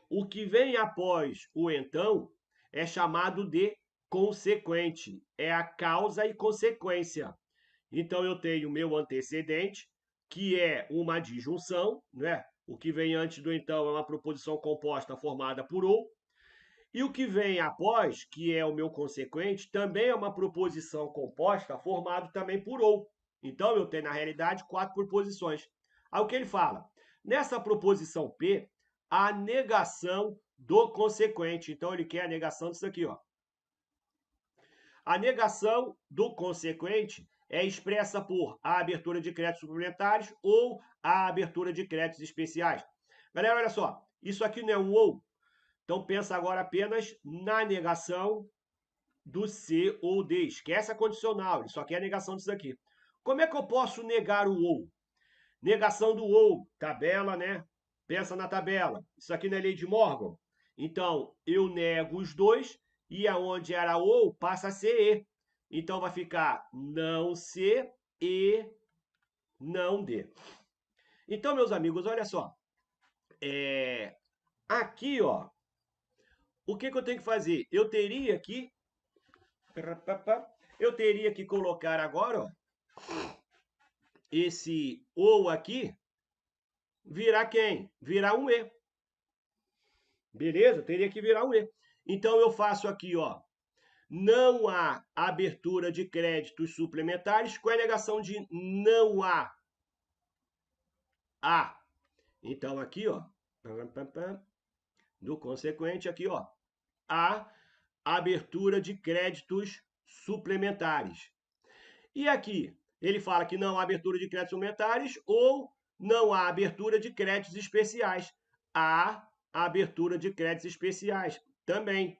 O que vem após o então é chamado de consequente. É a causa e consequência. Então eu tenho meu antecedente, que é uma disjunção, né? O que vem antes do então é uma proposição composta formada por ou. E o que vem após, que é o meu consequente, também é uma proposição composta formada também por ou. Então eu tenho, na realidade, 4 proposições. Aí o que ele fala? Nessa proposição P, a negação do consequente. Então ele quer a negação disso aqui, ó. A negação do consequente é expressa por a abertura de créditos suplementares ou a abertura de créditos especiais. Galera, olha só, isso aqui não é um ou. Então pensa agora apenas na negação do C ou D. Esquece a condicional, ele só quer a negação disso aqui. Como é que eu posso negar o ou? Negação do ou, tabela, né? Pensa na tabela. Isso aqui não é lei de Morgan? Então, eu nego os dois e aonde era ou passa a ser e. Então vai ficar não C e não D. Então, meus amigos, olha só. Aqui, ó, o que eu tenho que fazer? Eu teria que colocar agora, ó, esse ou aqui virar quem? Virar um E. Beleza? Teria que virar um E. Então eu faço aqui, ó. Não há abertura de créditos suplementares. Qual é a negação de não há? Há. Então aqui, ó. Do consequente aqui, ó. Há abertura de créditos suplementares. E aqui, ele fala que não há abertura de créditos suplementares ou não há abertura de créditos especiais. Há abertura de créditos especiais também.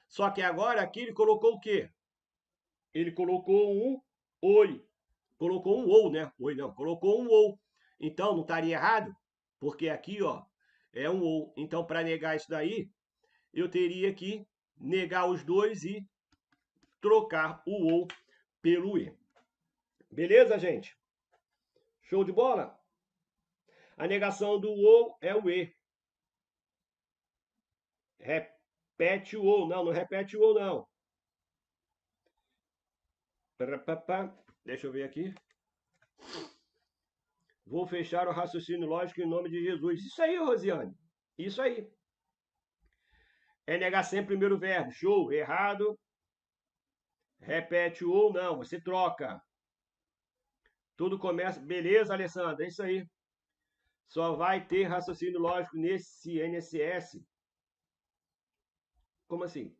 Só que agora aqui ele colocou o quê? Ele colocou um oi. Colocou um ou, né? Oi não, colocou um ou. Então não estaria errado? Porque aqui, ó, é um ou. Então, para negar isso daí, eu teria que negar os dois e trocar o ou pelo e. Beleza, gente? Show de bola? A negação do ou é o e. Repete o ou. Não, não repete o ou, não. Deixa eu ver aqui. Vou fechar o raciocínio lógico em nome de Jesus. Isso aí, Rosiane. Isso aí. É negar sempre o primeiro verbo. Show. Errado. Repete o ou, não. Você troca. Tudo começa... Beleza, Alessandra. É isso aí. Só vai ter raciocínio lógico nesse NSS. Como assim?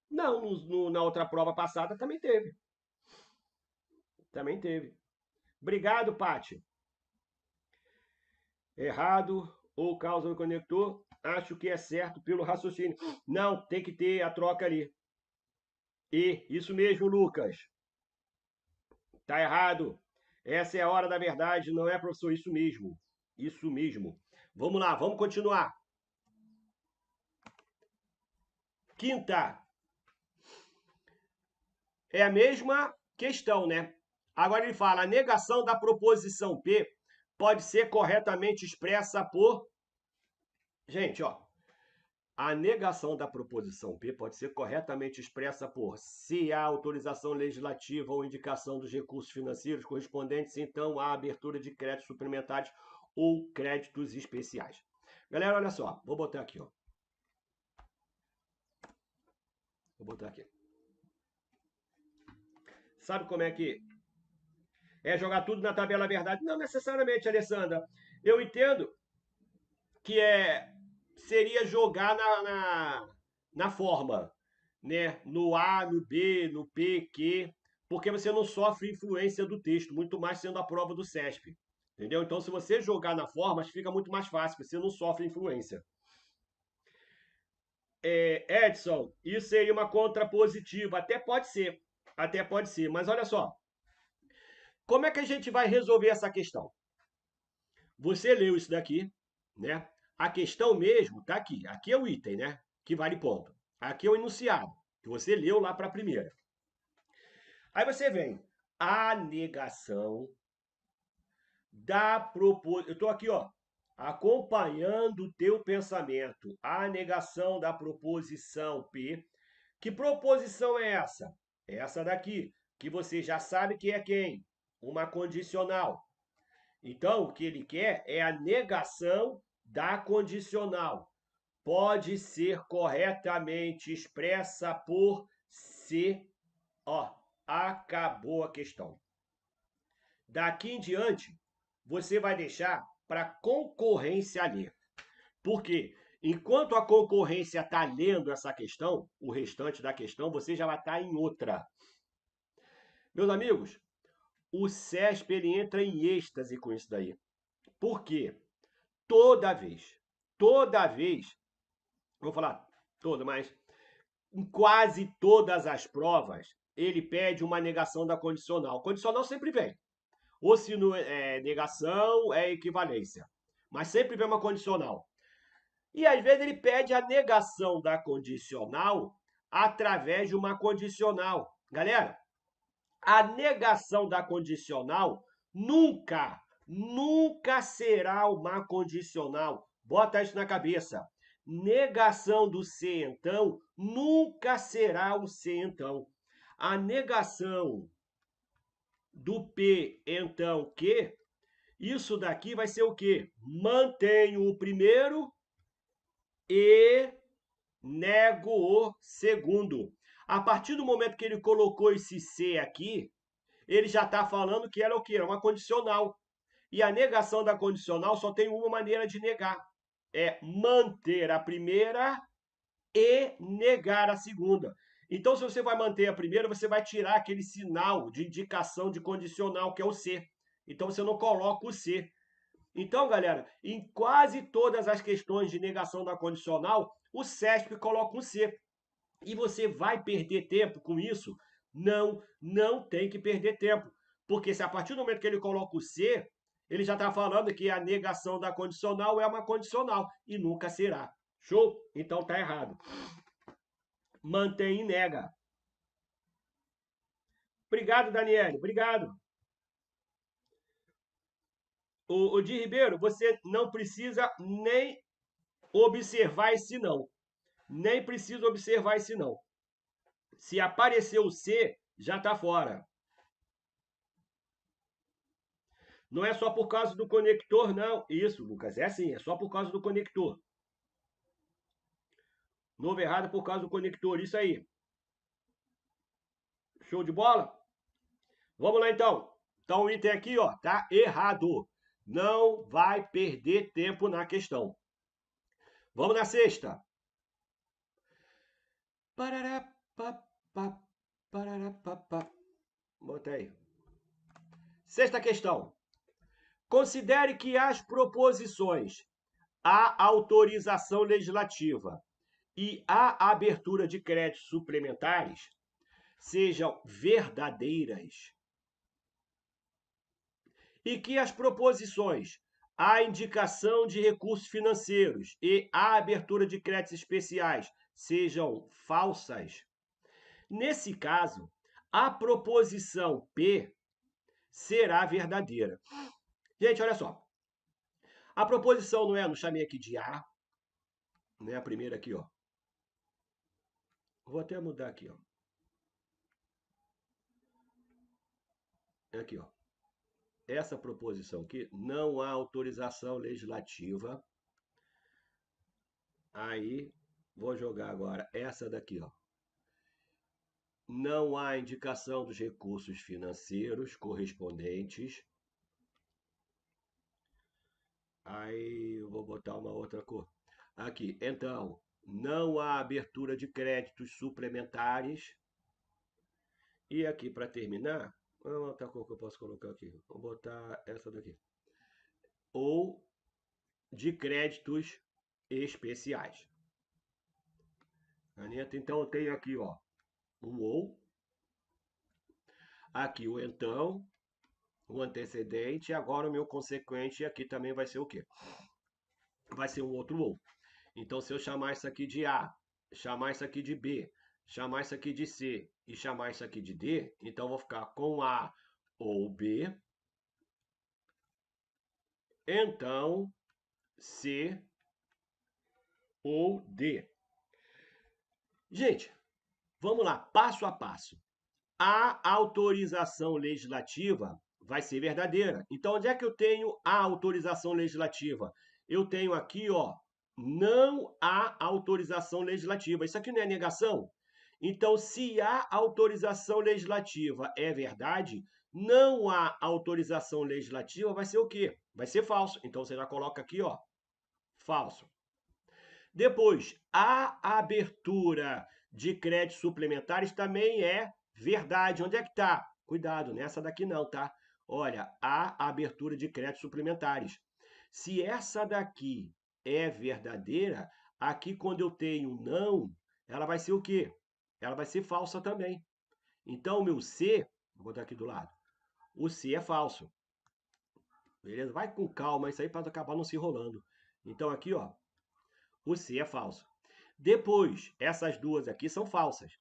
Não, na outra prova passada também teve. Também teve. Obrigado, Pati. Errado ou causa do conector? Acho que é certo pelo raciocínio. Não, tem que ter a troca ali. E, isso mesmo, Lucas. Tá errado. Essa é a hora da verdade, não é, professor? Isso mesmo. Isso mesmo. Vamos lá, vamos continuar. Quinta. É a mesma questão, né? Agora ele fala, a negação da proposição P pode ser corretamente expressa por... Gente, ó. A negação da proposição P pode ser corretamente expressa por se há autorização legislativa ou indicação dos recursos financeiros correspondentes, então há abertura de créditos suplementares ou créditos especiais. Galera, olha só. Vou botar aqui, ó. Vou botar aqui. Sabe como é que é jogar tudo na tabela verdade? Não necessariamente, Alessandra. Eu entendo que seria jogar na forma, né? No A, no B, no P, Q, porque você não sofre influência do texto, muito mais sendo a prova do CESP. Entendeu? Então, se você jogar na forma, fica muito mais fácil, você não sofre influência. Edson, isso seria uma contrapositiva. Até pode ser. Até pode ser. Mas olha só. Como é que a gente vai resolver essa questão? Você leu isso daqui, né? A questão mesmo está aqui. Aqui é o item, né? Que vale ponto. Aqui é o enunciado, que você leu lá para a primeira. Aí você vem. A negação da proposição. Eu estou aqui, ó, acompanhando o teu pensamento. A negação da proposição P. Que proposição é essa? Essa daqui, que você já sabe que é quem? Uma condicional. Então, o que ele quer é a negação da condicional. Pode ser corretamente expressa por se. Ó, acabou a questão. Daqui em diante, você vai deixar para concorrência ler. Por quê? Enquanto a concorrência está lendo essa questão, o restante da questão, você já vai estar em outra. Meus amigos, o CESP ele entra em êxtase com isso daí. Por quê? Toda vez, vou falar toda, mas em quase todas as provas, ele pede uma negação da condicional. Condicional sempre vem. Ou se não é negação, é equivalência. Mas sempre vem uma condicional. E às vezes ele pede a negação da condicional através de uma condicional. Galera, a negação da condicional nunca será uma condicional. Bota isso na cabeça. Negação do se então nunca será o se então. A negação do P então que, isso daqui vai ser o quê? Mantenho o primeiro e nego o segundo. A partir do momento que ele colocou esse se aqui, ele já está falando que era o quê? Era uma condicional. E a negação da condicional só tem uma maneira de negar. É manter a primeira e negar a segunda. Então, se você vai manter a primeira, você vai tirar aquele sinal de indicação de condicional, que é o se. Então, você não coloca o se. Então, galera, em quase todas as questões de negação da condicional, o CESP coloca um se. E você vai perder tempo com isso? Não tem que perder tempo. Porque se a partir do momento que ele coloca o se, ele já está falando que a negação da condicional é uma condicional e nunca será. Show? Então tá errado. Mantém e nega. Obrigado, Daniele. Obrigado. O Di Ribeiro, você não precisa nem observar esse não. Nem precisa observar esse não. Se apareceu o C, já está fora. Não é só por causa do conector, não. Isso, Lucas, é assim, é só por causa do conector. Novo errado por causa do conector, isso aí. Show de bola? Vamos lá, então. Então, o item aqui, ó, tá errado. Não vai perder tempo na questão. Vamos na sexta. Parará, pá, pá, parará, pá, pá. Bota aí. Sexta questão. Considere que as proposições a autorização legislativa e a abertura de créditos suplementares sejam verdadeiras e que as proposições a indicação de recursos financeiros e a abertura de créditos especiais sejam falsas. Nesse caso, a proposição P será verdadeira. Gente, olha só. A proposição não é, não chamei aqui de A, né? A primeira aqui, ó. Vou até mudar aqui, ó. Aqui, ó. Essa proposição aqui, não há autorização legislativa. Aí, vou jogar agora essa daqui, ó. Não há indicação dos recursos financeiros correspondentes. Aí, eu vou botar uma outra cor. Aqui, então, não há abertura de créditos suplementares. E aqui, para terminar, outra cor que eu posso colocar aqui. Vou botar essa daqui. Ou de créditos especiais. Caneta, então eu tenho aqui, ó, o ou, aqui o então, o antecedente, e agora o meu consequente aqui também vai ser o quê? Vai ser um outro ou. Então, se eu chamar isso aqui de A, chamar isso aqui de B, chamar isso aqui de C e chamar isso aqui de D, então eu vou ficar com A ou B, então C ou D. Gente, vamos lá, passo a passo. A autorização legislativa vai ser verdadeira. Então, onde é que eu tenho a autorização legislativa? Eu tenho aqui, ó, não há autorização legislativa. Isso aqui não é negação? Então, se a autorização legislativa é verdade, não há autorização legislativa, vai ser o quê? Vai ser falso. Então, você já coloca aqui, ó, falso. Depois, a abertura de créditos suplementares também é verdade. Onde é que está? Cuidado, nessa daqui não, tá? Olha, a abertura de créditos suplementares. Se essa daqui é verdadeira, aqui quando eu tenho não, ela vai ser o quê? Ela vai ser falsa também. Então, o meu C, vou botar aqui do lado, o C é falso. Beleza? Vai com calma, isso aí para acabar não se enrolando. Então, aqui, ó, o C é falso. Depois, essas duas aqui são falsas.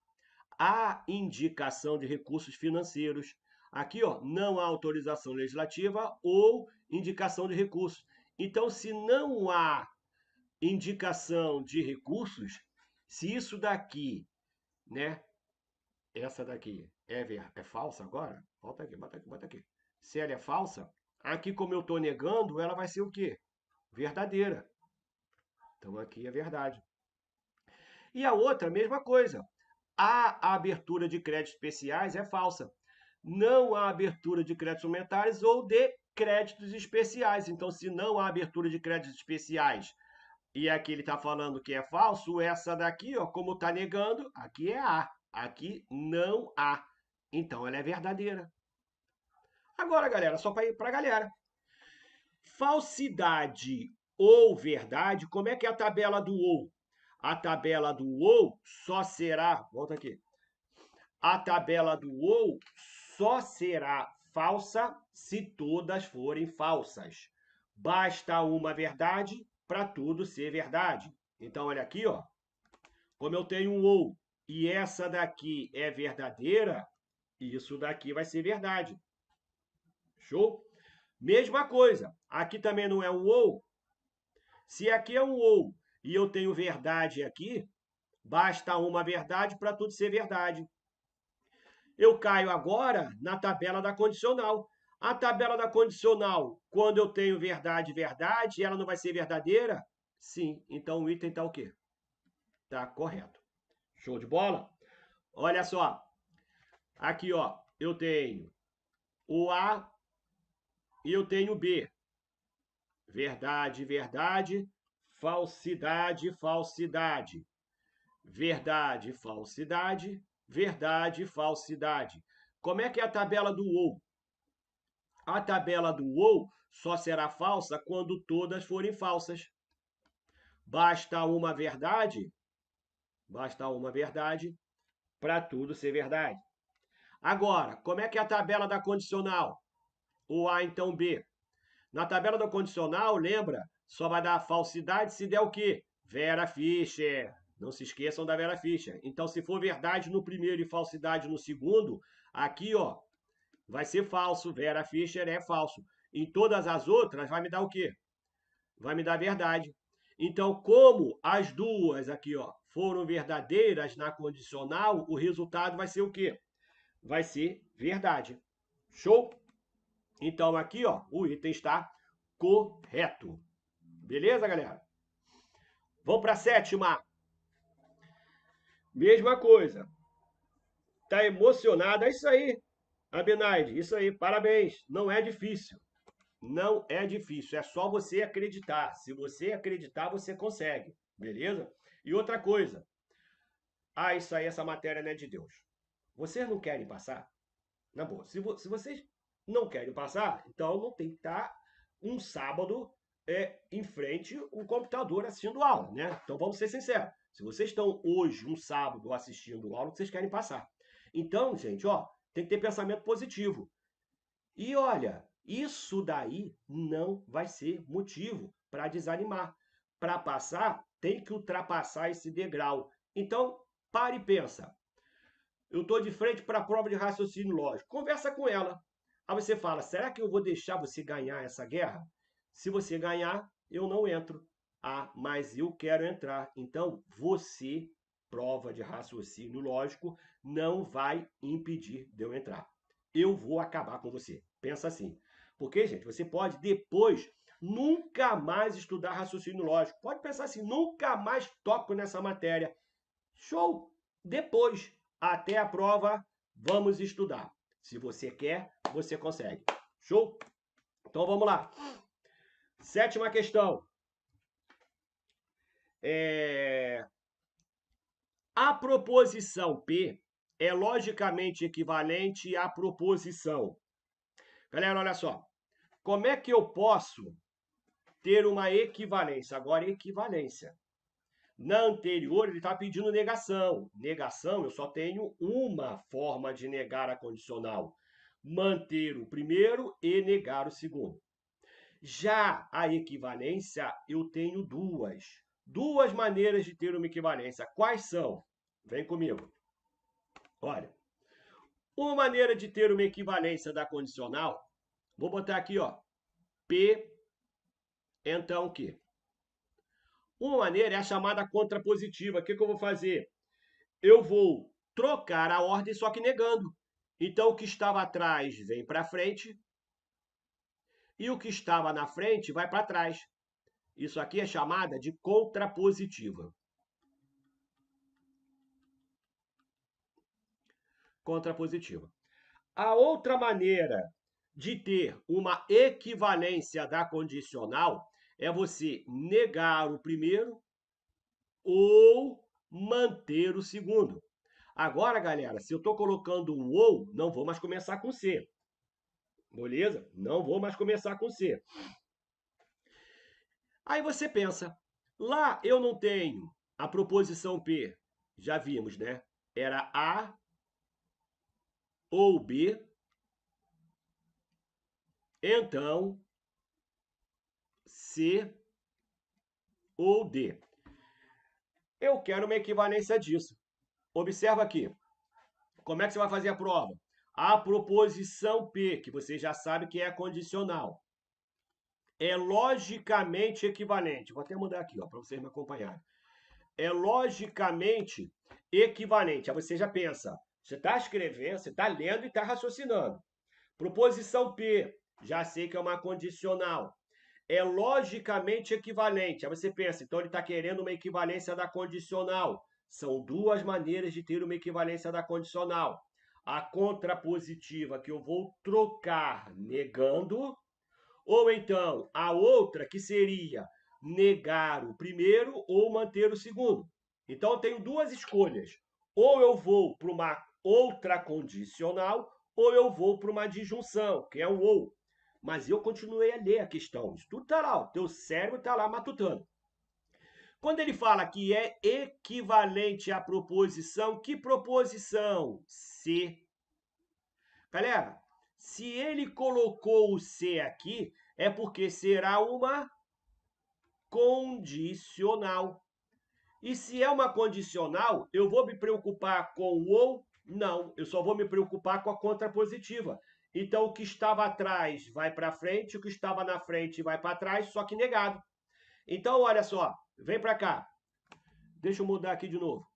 A indicação de recursos financeiros. Aqui, ó, não há autorização legislativa ou indicação de recursos. Então, se não há indicação de recursos, se isso daqui, né, essa daqui é falsa agora, volta aqui, bota aqui. Se ela é falsa, aqui como eu estou negando, ela vai ser o quê? Verdadeira. Então, aqui é verdade. E a outra, mesma coisa. A abertura de créditos especiais é falsa. Não há abertura de créditos suplementares ou de créditos especiais. Então, se não há abertura de créditos especiais, E aqui ele está falando que é falso. Essa daqui, ó, como está negando, aqui é A. Aqui não há. Então, ela é verdadeira. Agora, galera, só para ir para a galera. Falsidade ou verdade, como é que é a tabela do ou? A tabela do ou só será... Volta aqui. A tabela do ou só será falsa se todas forem falsas. Basta uma verdade para tudo ser verdade. Então, olha aqui, ó. Como eu tenho um ou e essa daqui é verdadeira, isso daqui vai ser verdade. Show? Mesma coisa. Aqui também não é um ou. Se aqui é um ou e eu tenho verdade aqui, basta uma verdade para tudo ser verdade. Eu caio agora na tabela da condicional. A tabela da condicional, quando eu tenho verdade, verdade, ela não vai ser verdadeira? Sim. Então o item está o quê? Está correto. Show de bola? Olha só. Aqui, ó, eu tenho o A e eu tenho o B. Verdade, verdade, falsidade, falsidade. Verdade, falsidade, verdade, falsidade. Como é que é a tabela do ou? A tabela do ou só será falsa quando todas forem falsas. Basta uma verdade para tudo ser verdade. Agora, como é que é a tabela da condicional? O A, então B. Na tabela da condicional, lembra, só vai dar falsidade se der o quê? Vera Fischer. Não se esqueçam da Vera Fischer. Então, se for verdade no primeiro e falsidade no segundo, aqui, ó, vai ser falso. Vera Fischer é falso. Em todas as outras, vai me dar o quê? Vai me dar verdade. Então, como as duas aqui, ó, foram verdadeiras na condicional, o resultado vai ser o quê? Vai ser verdade. Show? Então, aqui, ó, o item está correto. Beleza, galera? Vamos para a sétima. Mesma coisa. Tá emocionada? É isso aí, Abenaide. Isso aí, parabéns. Não é difícil. Não é difícil. É só você acreditar. Se você acreditar, você consegue. Beleza? E outra coisa. Ah, isso aí, essa matéria não é de Deus. Vocês não querem passar? Na boa. Se vocês não querem passar, então não tem que estar um sábado em frente o computador assistindo aula, né? Então vamos ser sinceros. Se vocês estão hoje, um sábado, assistindo aula, vocês querem passar. Então, gente, ó, tem que ter pensamento positivo. E olha, isso daí não vai ser motivo para desanimar. Para passar, tem que ultrapassar esse degrau. Então, pare e pensa. Eu estou de frente para a prova de raciocínio lógico. Conversa com ela. Aí você fala, será que eu vou deixar você ganhar essa guerra? Se você ganhar, eu não entro. Ah, mas eu quero entrar. Então, você, prova de raciocínio lógico, não vai impedir de eu entrar. Eu vou acabar com você. Pensa assim. Porque, gente, você pode depois nunca mais estudar raciocínio lógico. Pode pensar assim, nunca mais toco nessa matéria. Show! Depois, até a prova, vamos estudar. Se você quer, você consegue. Show? Então vamos lá. Sétima questão. A proposição P é logicamente equivalente à proposição. Galera, olha só. Como é que eu posso ter uma equivalência? Agora, equivalência. Na anterior, ele está pedindo negação. Negação, eu só tenho uma forma de negar a condicional. Manter o primeiro e negar o segundo. Já a equivalência, eu tenho duas. Duas maneiras de ter uma equivalência. Quais são? Vem comigo. Olha, uma maneira de ter uma equivalência da condicional, vou botar aqui, ó, P, então o quê? Uma maneira é a chamada contrapositiva. O que eu vou fazer? Eu vou trocar a ordem, só que negando. Então, o que estava atrás vem para frente e o que estava na frente vai para trás. Isso aqui é chamada de contrapositiva. Contrapositiva. A outra maneira de ter uma equivalência da condicional é você negar o primeiro ou manter o segundo. Agora, galera, se eu estou colocando um ou, não vou mais começar com C. Beleza? Não vou mais começar com C. Aí você pensa, lá eu não tenho a proposição P. Já vimos, né? Era A ou B. Então, C ou D. Eu quero uma equivalência disso. Observa aqui. Como é que você vai fazer a prova? A proposição P, que você já sabe que é condicional, é logicamente equivalente. Vou até mudar aqui, para vocês me acompanharem. É logicamente equivalente. Aí você já pensa, você está escrevendo, você está lendo e está raciocinando. Proposição P, já sei que é uma condicional. É logicamente equivalente. Aí você pensa, então ele está querendo uma equivalência da condicional. São duas maneiras de ter uma equivalência da condicional. A contrapositiva, que eu vou trocar negando, ou então a outra, que seria negar o primeiro ou manter o segundo. Então eu tenho duas escolhas. Ou eu vou para uma outra condicional, ou eu vou para uma disjunção, que é um ou. Mas eu continuei a ler a questão. Isso tudo está lá, o teu cérebro está lá matutando. Quando ele fala que é equivalente à proposição, que proposição? Se. Galera, se ele colocou o se aqui, é porque será uma condicional. E se é uma condicional, eu vou me preocupar com o ou? Não, eu só vou me preocupar com a contrapositiva. Então, o que estava atrás vai para frente, o que estava na frente vai para trás, só que negado. Então, olha só, vem para cá. Deixa eu mudar aqui de novo.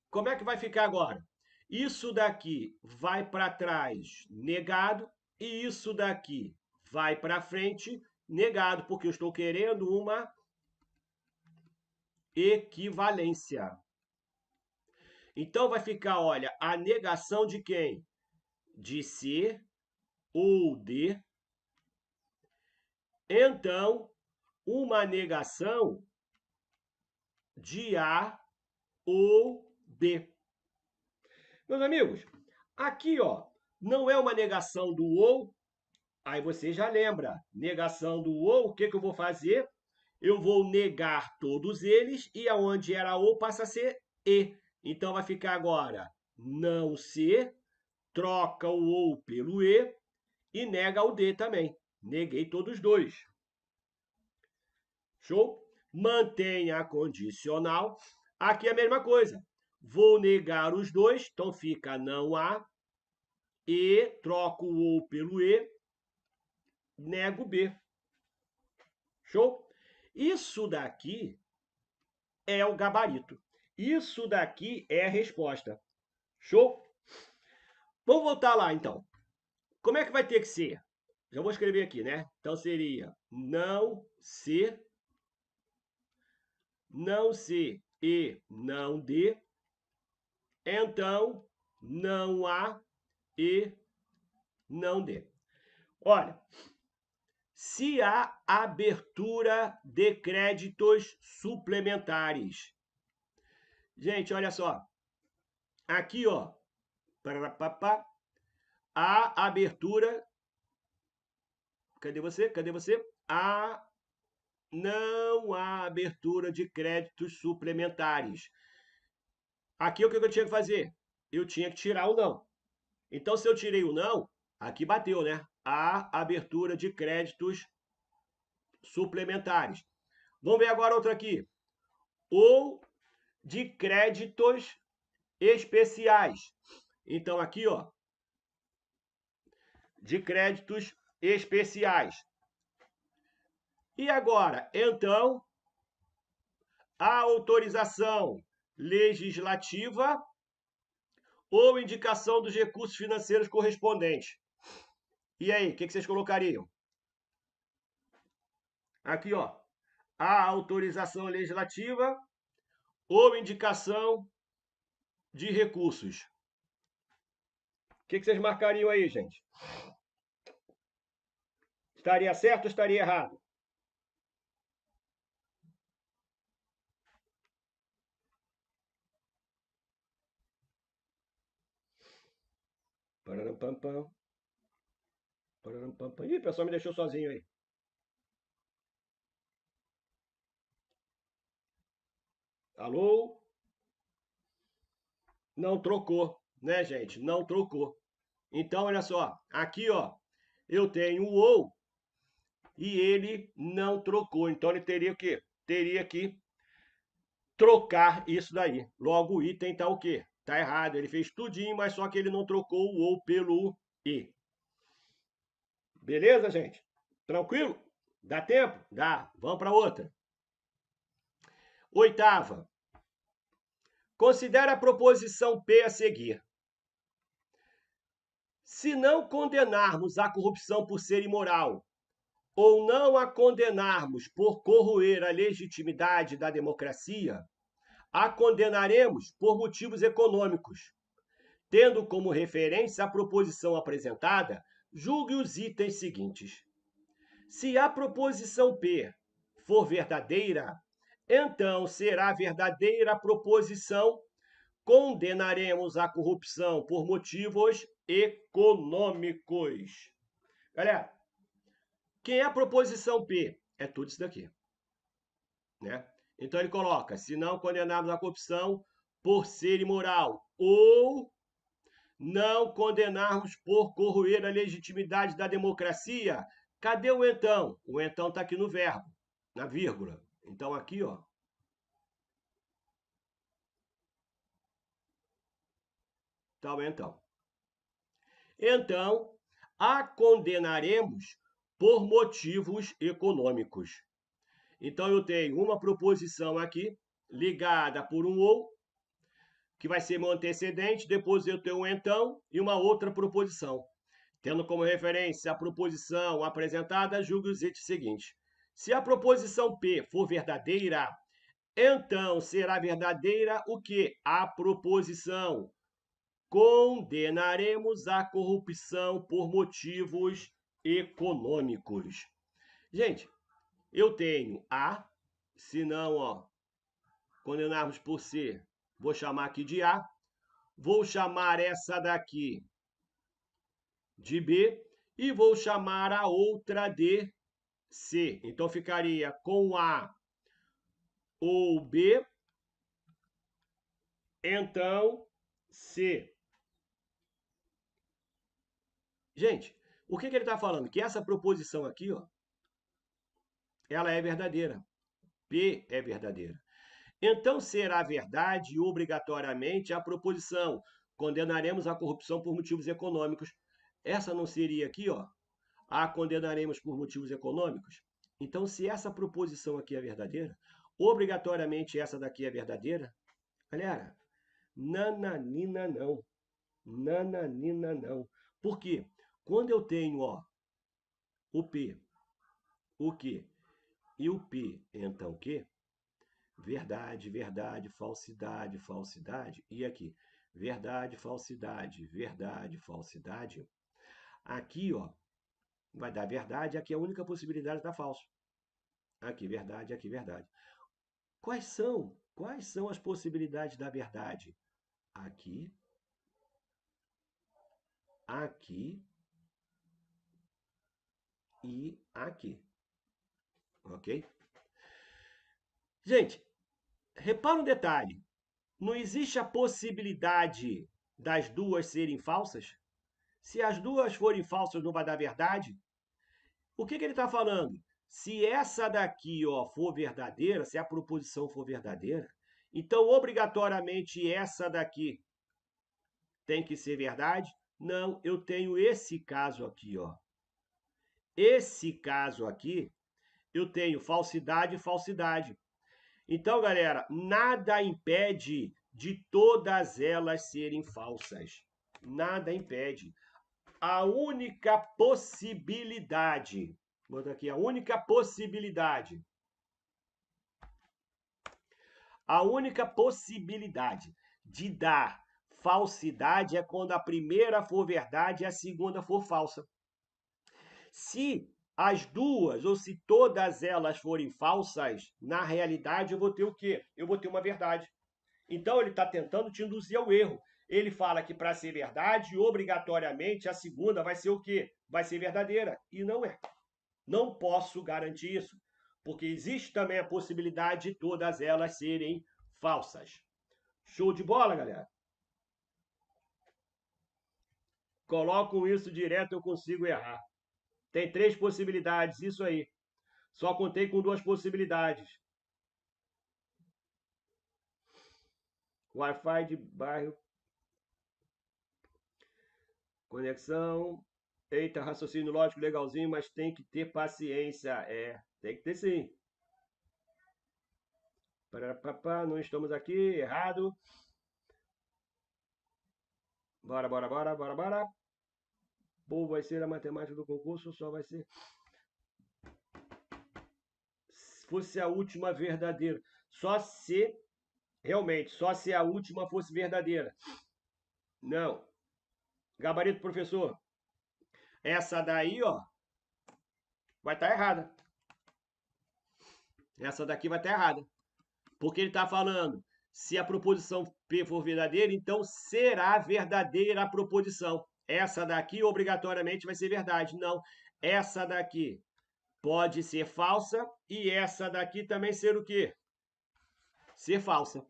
Como é que vai ficar agora? Isso daqui vai para trás, negado, e isso daqui vai para frente, negado, porque eu estou querendo uma equivalência. Então vai ficar, olha, a negação de quem? De C ou D. Então, uma negação de A ou B. Meus amigos, aqui, ó, não é uma negação do ou, aí você já lembra. Negação do ou, o que eu vou fazer? Eu vou negar todos eles e aonde era ou passa a ser e. Então vai ficar agora não se, troca o ou pelo e nega o D também. Neguei todos os dois. Show? Mantenha a condicional. Aqui é a mesma coisa. Vou negar os dois, então fica não há. E, troco o ou pelo e, nego B. Show? Isso daqui é o gabarito. Isso daqui é a resposta. Show? Vamos voltar lá, então. Como é que vai ter que ser? Já vou escrever aqui, né? Então seria não se e não D. Então, não há e não D. Olha, se há abertura de créditos suplementares. Gente, olha só. Aqui, ó. A abertura. Cadê você? Cadê você? Não há abertura de créditos suplementares. Aqui o que eu tinha que fazer? Eu tinha que tirar o não. Então, se eu tirei o não, aqui bateu, né? Há abertura de créditos suplementares. Vamos ver agora outra aqui. Ou de créditos especiais. Então, aqui, ó, de créditos especiais. E agora, então, a autorização legislativa ou indicação dos recursos financeiros correspondentes. E aí, o que vocês colocariam? Aqui, ó, a autorização legislativa ou indicação de recursos. O que vocês marcariam aí, gente? Estaria certo ou estaria errado? Pararam, pam, pam. Pararam, pam, pam. Ih, o pessoal me deixou sozinho aí. Alô? Não trocou, né, gente? Não trocou. Então, olha só. Aqui, ó, eu tenho o ou e ele não trocou. Então, ele teria o quê? Teria que trocar isso daí. Logo, o item tá o quê? Tá errado. Ele fez tudinho, mas só que ele não trocou o ou pelo e. Beleza, gente? Tranquilo? Dá tempo? Dá. Vamos para outra. Oitava. Considere a proposição P a seguir. Se não condenarmos a corrupção por ser imoral, ou não a condenarmos por corroer a legitimidade da democracia, a condenaremos por motivos econômicos. Tendo como referência a proposição apresentada, julgue os itens seguintes. Se a proposição P for verdadeira, então será verdadeira a proposição: condenaremos a corrupção por motivos econômicos. Galera, quem é a proposição P? É tudo isso daqui, né? Então ele coloca: se não condenarmos a corrupção por ser imoral, ou não condenarmos por corroer a legitimidade da democracia. Cadê o então? O então está aqui no verbo, na vírgula. Então aqui, ó. Tá o então. Então, a condenaremos por motivos econômicos. Então eu tenho uma proposição aqui ligada por um ou, que vai ser meu antecedente, depois eu tenho um então e uma outra proposição. Tendo como referência a proposição apresentada, julgue os itens seguintes. Se a proposição P for verdadeira, então será verdadeira o que? A proposição: condenaremos a corrupção por motivos econômicos. Gente, eu tenho A, se não, ó, condenarmos por C, vou chamar aqui de A, vou chamar essa daqui de B e vou chamar a outra de C. Então ficaria com A ou B, então C. Gente, o que ele está falando? Que essa proposição aqui, ó, ela é verdadeira. P é verdadeira. Então será verdade obrigatoriamente a proposição: condenaremos a corrupção por motivos econômicos. Essa não seria aqui, ó, a condenaremos por motivos econômicos? Então, se essa proposição aqui é verdadeira, obrigatoriamente essa daqui é verdadeira? Galera, nananina não. Nananina não. Por quê? Quando eu tenho, ó, o P, o Q e o P, então o quê? Verdade, verdade, falsidade, falsidade. E aqui, verdade, falsidade, verdade, falsidade. Aqui, ó, vai dar verdade, aqui é a única possibilidade da falso. Aqui, verdade, aqui, verdade. Quais são? Quais são as possibilidades da verdade? Aqui, aqui e aqui. Ok? Gente, repara um detalhe. Não existe a possibilidade das duas serem falsas? Se as duas forem falsas, não vai dar verdade? O que ele está falando? Se essa daqui, ó, for verdadeira, se a proposição for verdadeira, então obrigatoriamente essa daqui tem que ser verdade? Não, eu tenho esse caso aqui, ó. Esse caso aqui, eu tenho falsidade e falsidade. Então, galera, nada impede de todas elas serem falsas. Nada impede. A única possibilidade, vou botar aqui, a única possibilidade de dar falsidade é quando a primeira for verdade e a segunda for falsa. Se as duas, ou se todas elas forem falsas, na realidade eu vou ter o quê? Eu vou ter uma verdade. Então ele está tentando te induzir ao erro. Ele fala que para ser verdade, obrigatoriamente a segunda vai ser o quê? Vai ser verdadeira. E não é. Não posso garantir isso, porque existe também a possibilidade de todas elas serem falsas. Show de bola, galera? Colocam isso direto, eu consigo errar. Tem 3 possibilidades, isso aí. Só contei com 2 possibilidades. Wi-Fi de bairro. Conexão. Eita, raciocínio lógico legalzinho, mas tem que ter paciência. É, tem que ter sim. Não estamos aqui, errado. Bora. Ou vai ser a matemática do concurso, só vai ser... Se fosse a última verdadeira. Só se, realmente, só se a última fosse verdadeira. Não. Gabarito, professor. Essa daí, ó, vai estar errada. Essa daqui vai estar errada. Porque ele está falando, se a proposição P for verdadeira, então será verdadeira a proposição. Essa daqui, obrigatoriamente, vai ser verdade. Não. Essa daqui pode ser falsa e essa daqui também ser o quê? Ser falsa.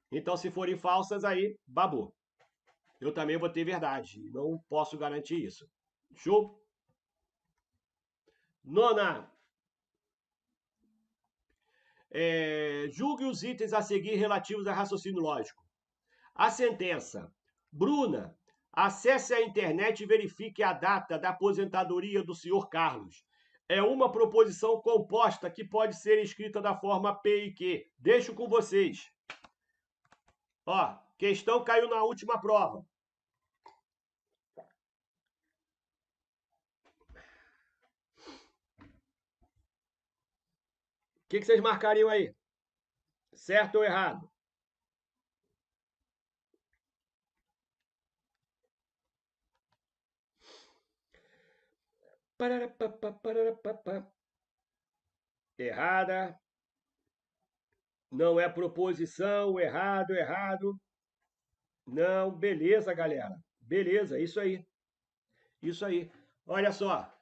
Então, se forem falsas, aí, babou. Eu também vou ter verdade. Não posso garantir isso. Show? Nona. Julgue os itens a seguir relativos a raciocínio lógico. A sentença. Bruna, acesse a internet e verifique a data da aposentadoria do senhor Carlos. É uma proposição composta que pode ser escrita da forma P e Q. Deixo com vocês. Ó, questão caiu na última prova. O que vocês marcariam aí? Certo ou errado? Errada. Não é proposição, errado. Não, beleza, galera. Beleza, isso aí. Isso aí. Olha só.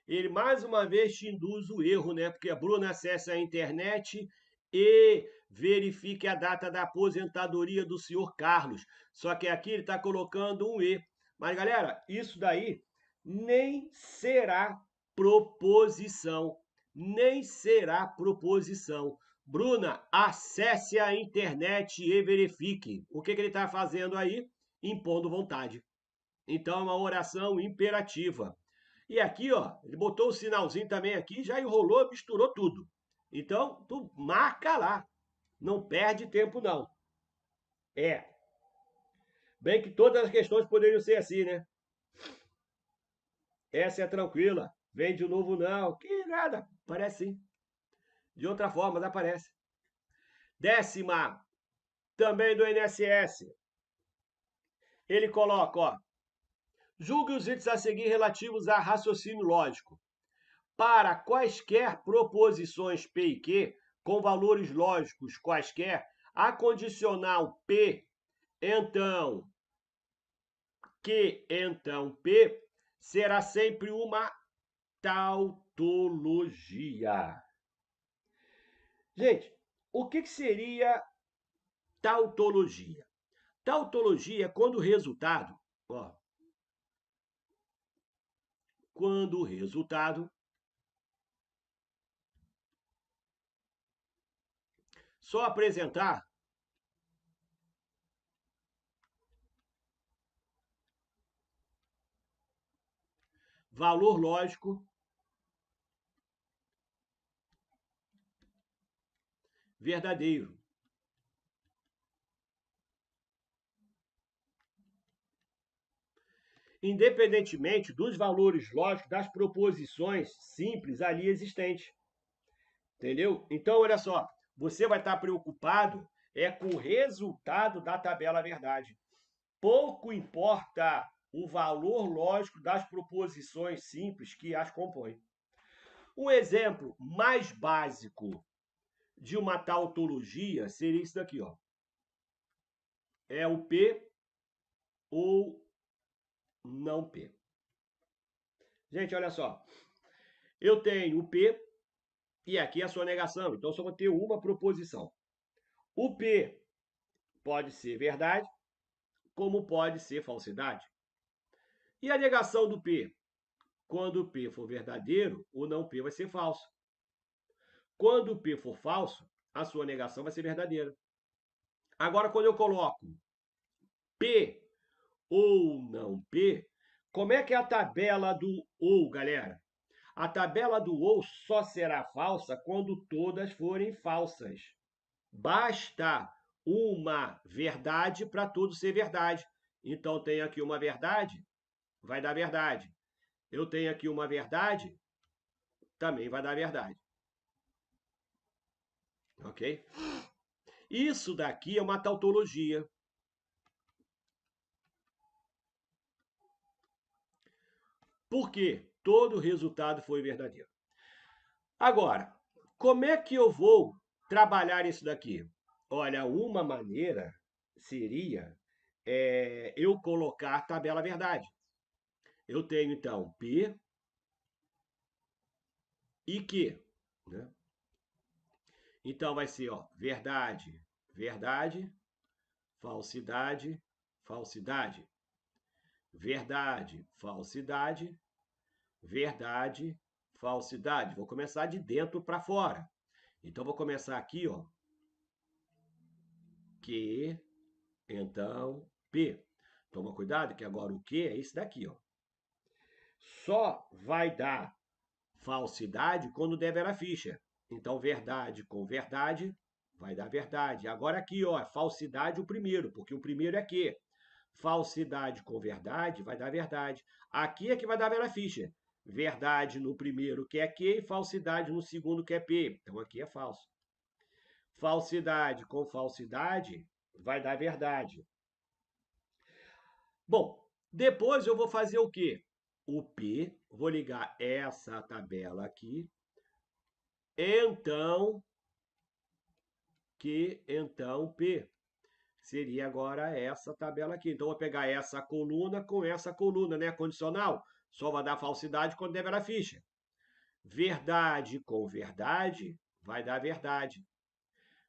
Ele mais uma vez te induz o erro, né? Porque a Bruna acessa a internet e verifique a data da aposentadoria do senhor Carlos. Só que aqui ele está colocando um E. Mas, galera, isso daí nem será proposição. Nem será proposição. Bruna, acesse a internet e verifique. O que ele está fazendo aí? Impondo vontade. Então, é uma oração imperativa. E aqui, ó, ele botou o sinalzinho também aqui, já enrolou, misturou tudo. Então, tu marca lá. Não perde tempo, não. É. Bem que todas as questões poderiam ser assim, né? Essa é tranquila. Vem de novo, não. Que nada. Parece sim. De outra forma, mas aparece. 10ª, também do INSS. Ele coloca, ó. Julgue os itens a seguir relativos a raciocínio lógico. Para quaisquer proposições P e Q, com valores lógicos quaisquer, a condicional P, então Q, então P, será sempre uma tautologia. Gente, o que seria tautologia? Tautologia é quando o resultado, ó, quando o resultado só apresentar valor lógico verdadeiro. Independentemente dos valores lógicos das proposições simples ali existentes. Entendeu? Então, olha só, você vai estar preocupado com o resultado da tabela verdade. Pouco importa o valor lógico das proposições simples que as compõem. Um exemplo mais básico de uma tautologia seria isso daqui, ó. É o P ou não P. Gente, olha só. Eu tenho o P e aqui a sua negação. Então, eu só vou ter uma proposição. O P pode ser verdade, como pode ser falsidade. E a negação do P? Quando o P for verdadeiro, o não P vai ser falso. Quando o P for falso, a sua negação vai ser verdadeira. Agora, quando eu coloco P ou não P, como é que é a tabela do ou, galera? A tabela do ou só será falsa quando todas forem falsas. Basta uma verdade para tudo ser verdade. Então, tenho aqui uma verdade, vai dar verdade. Eu tenho aqui uma verdade, também vai dar verdade. Ok? Isso daqui é uma tautologia. Por quê? Todo resultado foi verdadeiro. Agora, como é que eu vou trabalhar isso daqui? Olha, uma maneira seria eu colocar a tabela verdade. Eu tenho, então, P e Q. Né? Então, vai ser ó, verdade, verdade, falsidade, falsidade. Verdade, falsidade, verdade, falsidade. Vou começar de dentro para fora. Então, vou começar aqui, ó. Q, então, P. Toma cuidado que agora o Q é esse daqui, ó. Só vai dar falsidade quando der Vera Fischer. Então, verdade com verdade vai dar verdade. Agora aqui, ó, falsidade o primeiro, porque o primeiro é Q. Falsidade com verdade vai dar verdade. Aqui é que vai dar Vera Fischer. Verdade no primeiro que é Q e falsidade no segundo que é P. Então, aqui é falso. Falsidade com falsidade vai dar verdade. Bom, depois eu vou fazer o quê? O P, vou ligar essa tabela aqui. Então, então P. Seria agora essa tabela aqui. Então, eu vou pegar essa coluna com essa coluna, né? Condicional. Só vai dar falsidade quando der Vera Fischer. Verdade com verdade vai dar verdade.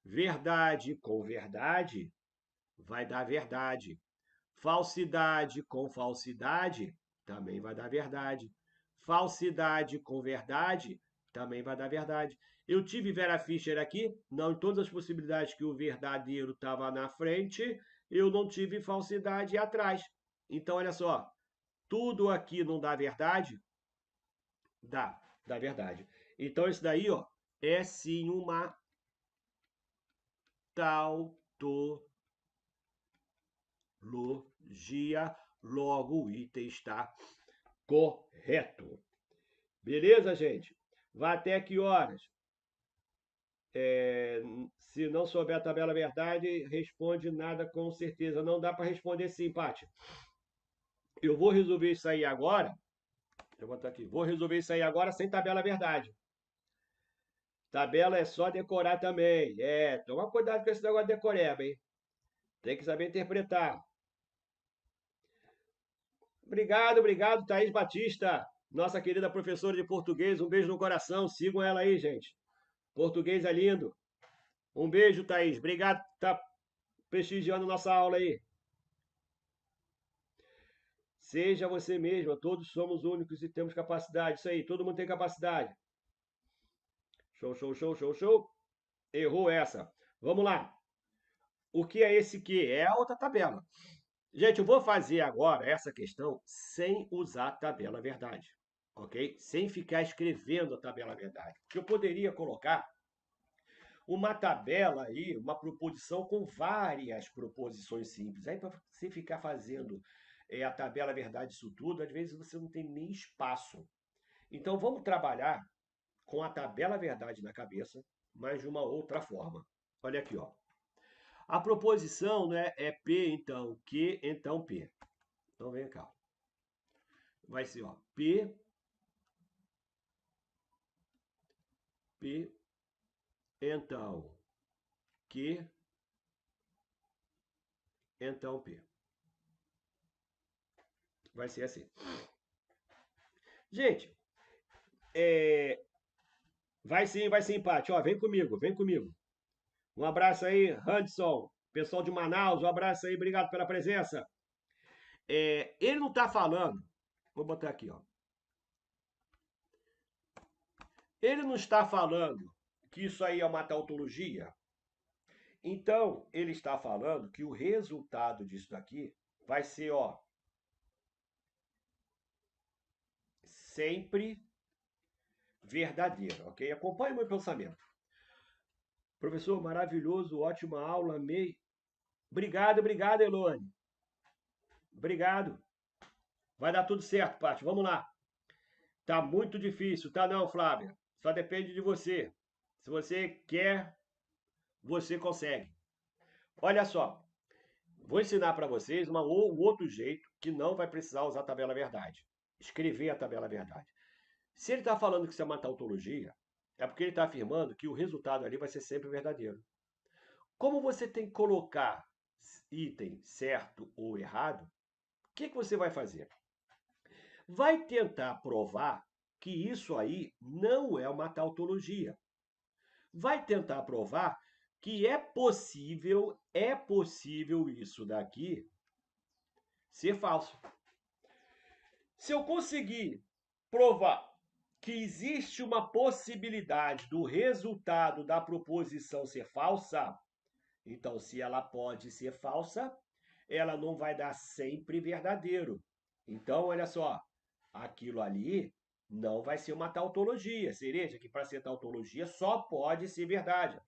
Verdade com verdade vai dar verdade. Falsidade com falsidade também vai dar verdade. Falsidade com verdade também vai dar verdade. Eu tive Vera Fischer aqui, não em todas as possibilidades que o verdadeiro estava na frente, eu não tive falsidade atrás. Então, olha só, tudo aqui não dá verdade? Dá verdade. Então, isso daí, ó, é sim uma tautologia, logo o item está correto. Beleza, gente? Vai até que horas? Se não souber a tabela verdade, responde nada com certeza. Não dá para responder sim, Paty. Eu vou resolver isso aí agora. Deixa eu botar aqui. Vou resolver isso aí agora sem tabela verdade. Tabela é só decorar também. Toma cuidado com esse negócio de decoreba, hein? Tem que saber interpretar. Obrigado, Thaís Batista, nossa querida professora de português. Um beijo no coração. Sigam ela aí, gente. Português é lindo. Um beijo, Thaís. Obrigado por estar prestigiando nossa aula aí. Seja você mesma. Todos somos únicos e temos capacidade. Isso aí, todo mundo tem capacidade. Show, show, show, show, show. Errou essa. Vamos lá. O que é esse que? É a outra tabela. Gente, eu vou fazer agora essa questão sem usar a tabela verdade, ok? Sem ficar escrevendo a tabela verdade. Porque eu poderia colocar uma tabela aí, uma proposição com várias proposições simples. Aí, para você ficar fazendo a tabela verdade isso tudo, às vezes você não tem nem espaço. Então, vamos trabalhar com a tabela verdade na cabeça, mas de uma outra forma. Olha aqui, ó. A proposição, né, é P, então Q, então P. Então, vem cá. vai ser, ó, P, então Q, então P. Vai ser assim. Gente, vai sim, empate. Ó, vem comigo, vem comigo. Um abraço aí, Hudson. Pessoal de Manaus, um abraço aí, obrigado pela presença. Ele não está falando, vou botar aqui, ó. Ele não está falando que isso aí é uma tautologia. Então, ele está falando que o resultado disso daqui vai ser, ó, sempre verdadeiro, ok? Acompanhe o meu pensamento. Professor, maravilhoso, ótima aula, amei. Obrigado, Elone. Obrigado. Vai dar tudo certo, Paty. Vamos lá. Tá muito difícil, tá não, Flávia? Só depende de você. Se você quer, você consegue. Olha só, vou ensinar para vocês um outro jeito que não vai precisar usar a tabela verdade. Escrever a tabela verdade. Se ele está falando que isso é uma tautologia, é porque ele está afirmando que o resultado ali vai ser sempre verdadeiro. Como você tem que colocar item certo ou errado, o que você vai fazer? Vai tentar provar que isso aí não é uma tautologia. Vai tentar provar que é possível isso daqui ser falso. Se eu conseguir provar que existe uma possibilidade do resultado da proposição ser falsa, então se ela pode ser falsa, ela não vai dar sempre verdadeiro. Então, olha só, aquilo ali não vai ser uma tautologia. Cereja, que para ser tautologia só pode ser verdade.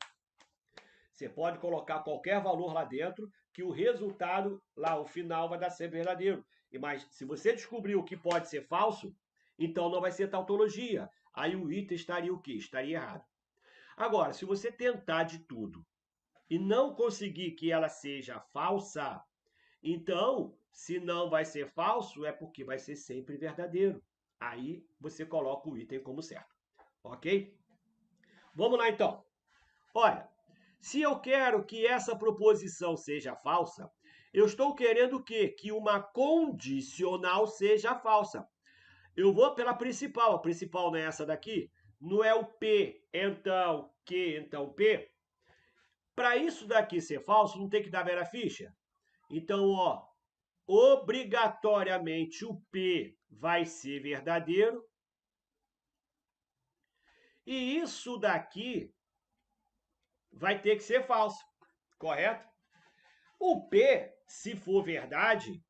Você pode colocar qualquer valor lá dentro, que o resultado, lá, o final, vai dar sempre verdadeiro. Mas se você descobriu que pode ser falso, então não vai ser tautologia. Aí o item estaria o quê? Estaria errado. Agora, se você tentar de tudo e não conseguir que ela seja falsa, então, se não vai ser falso, é porque vai ser sempre verdadeiro. Aí você coloca o item como certo. Ok? Vamos lá então. Olha, se eu quero que essa proposição seja falsa, eu estou querendo o quê? Que uma condicional seja falsa. Eu vou pela principal. A principal não é essa daqui? Não é o P, então Q, então P. Para isso daqui ser falso, não tem que dar Vera Ficha? Então, ó, obrigatoriamente o P vai ser verdadeiro. E isso daqui vai ter que ser falso, correto? O P, se for verdade,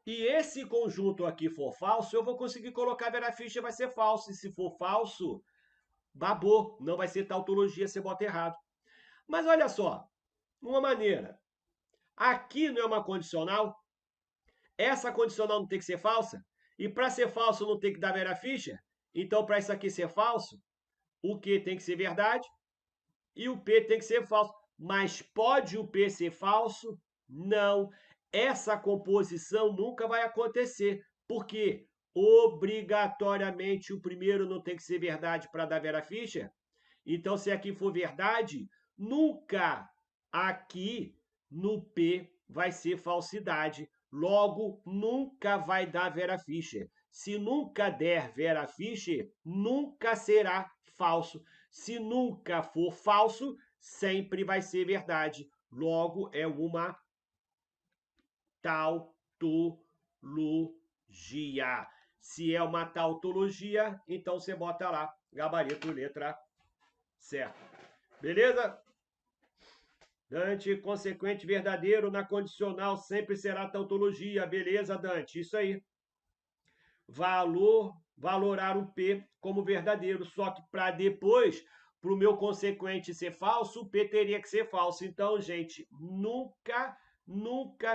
e esse conjunto aqui for falso, eu vou conseguir colocar a Vera Ficha, vai ser falso. E se for falso, babou, não vai ser tautologia, você bota errado. Mas olha só, uma maneira. Aqui não é uma condicional? Essa condicional não tem que ser falsa? E para ser falso não tem que dar Vera Ficha? Então, para isso aqui ser falso, o Q tem que ser verdade e o P tem que ser falso. Mas pode o P ser falso? Não. Essa composição nunca vai acontecer. Por quê? Obrigatoriamente o primeiro não tem que ser verdade para dar Vera Ficha. Então, se aqui for verdade, nunca aqui no P vai ser falsidade. Logo, nunca vai dar Vera Fischer. Se nunca der Vera Fischer, nunca será falso. Se nunca for falso, sempre vai ser verdade. Logo, é uma tautologia. Se é uma tautologia, então você bota lá, gabarito, letra certo. Beleza? Dante, consequente verdadeiro na condicional sempre será tautologia. Beleza, Dante? Isso aí. Valorar o P como verdadeiro. Só que para depois, para o meu consequente ser falso, o P teria que ser falso. Então, gente, nunca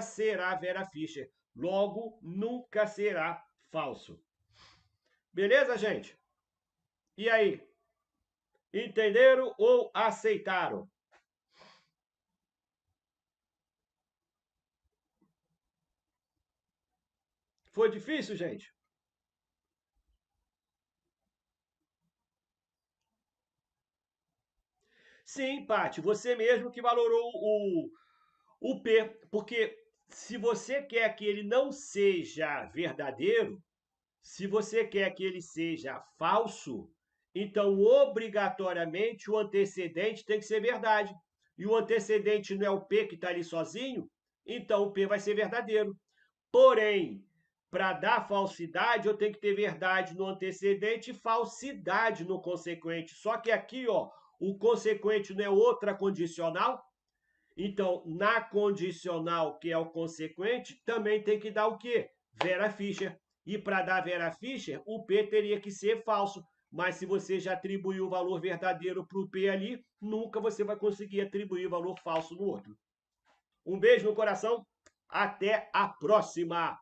será Vera Fischer. Logo, nunca será falso. Beleza, gente? E aí? Entenderam ou aceitaram? Foi difícil, gente? Sim, Paty, você mesmo que valorou o P, porque se você quer que ele não seja verdadeiro, se você quer que ele seja falso, então obrigatoriamente o antecedente tem que ser verdade. E o antecedente não é o P que está ali sozinho, então o P vai ser verdadeiro. Porém, para dar falsidade, eu tenho que ter verdade no antecedente e falsidade no consequente. Só que aqui, ó, o consequente não é outra condicional? Então, na condicional, que é o consequente, também tem que dar o quê? Vera Fischer. E para dar Vera Fischer, o P teria que ser falso. Mas se você já atribuiu o valor verdadeiro para o P ali, nunca você vai conseguir atribuir o valor falso no outro. Um beijo no coração, até a próxima!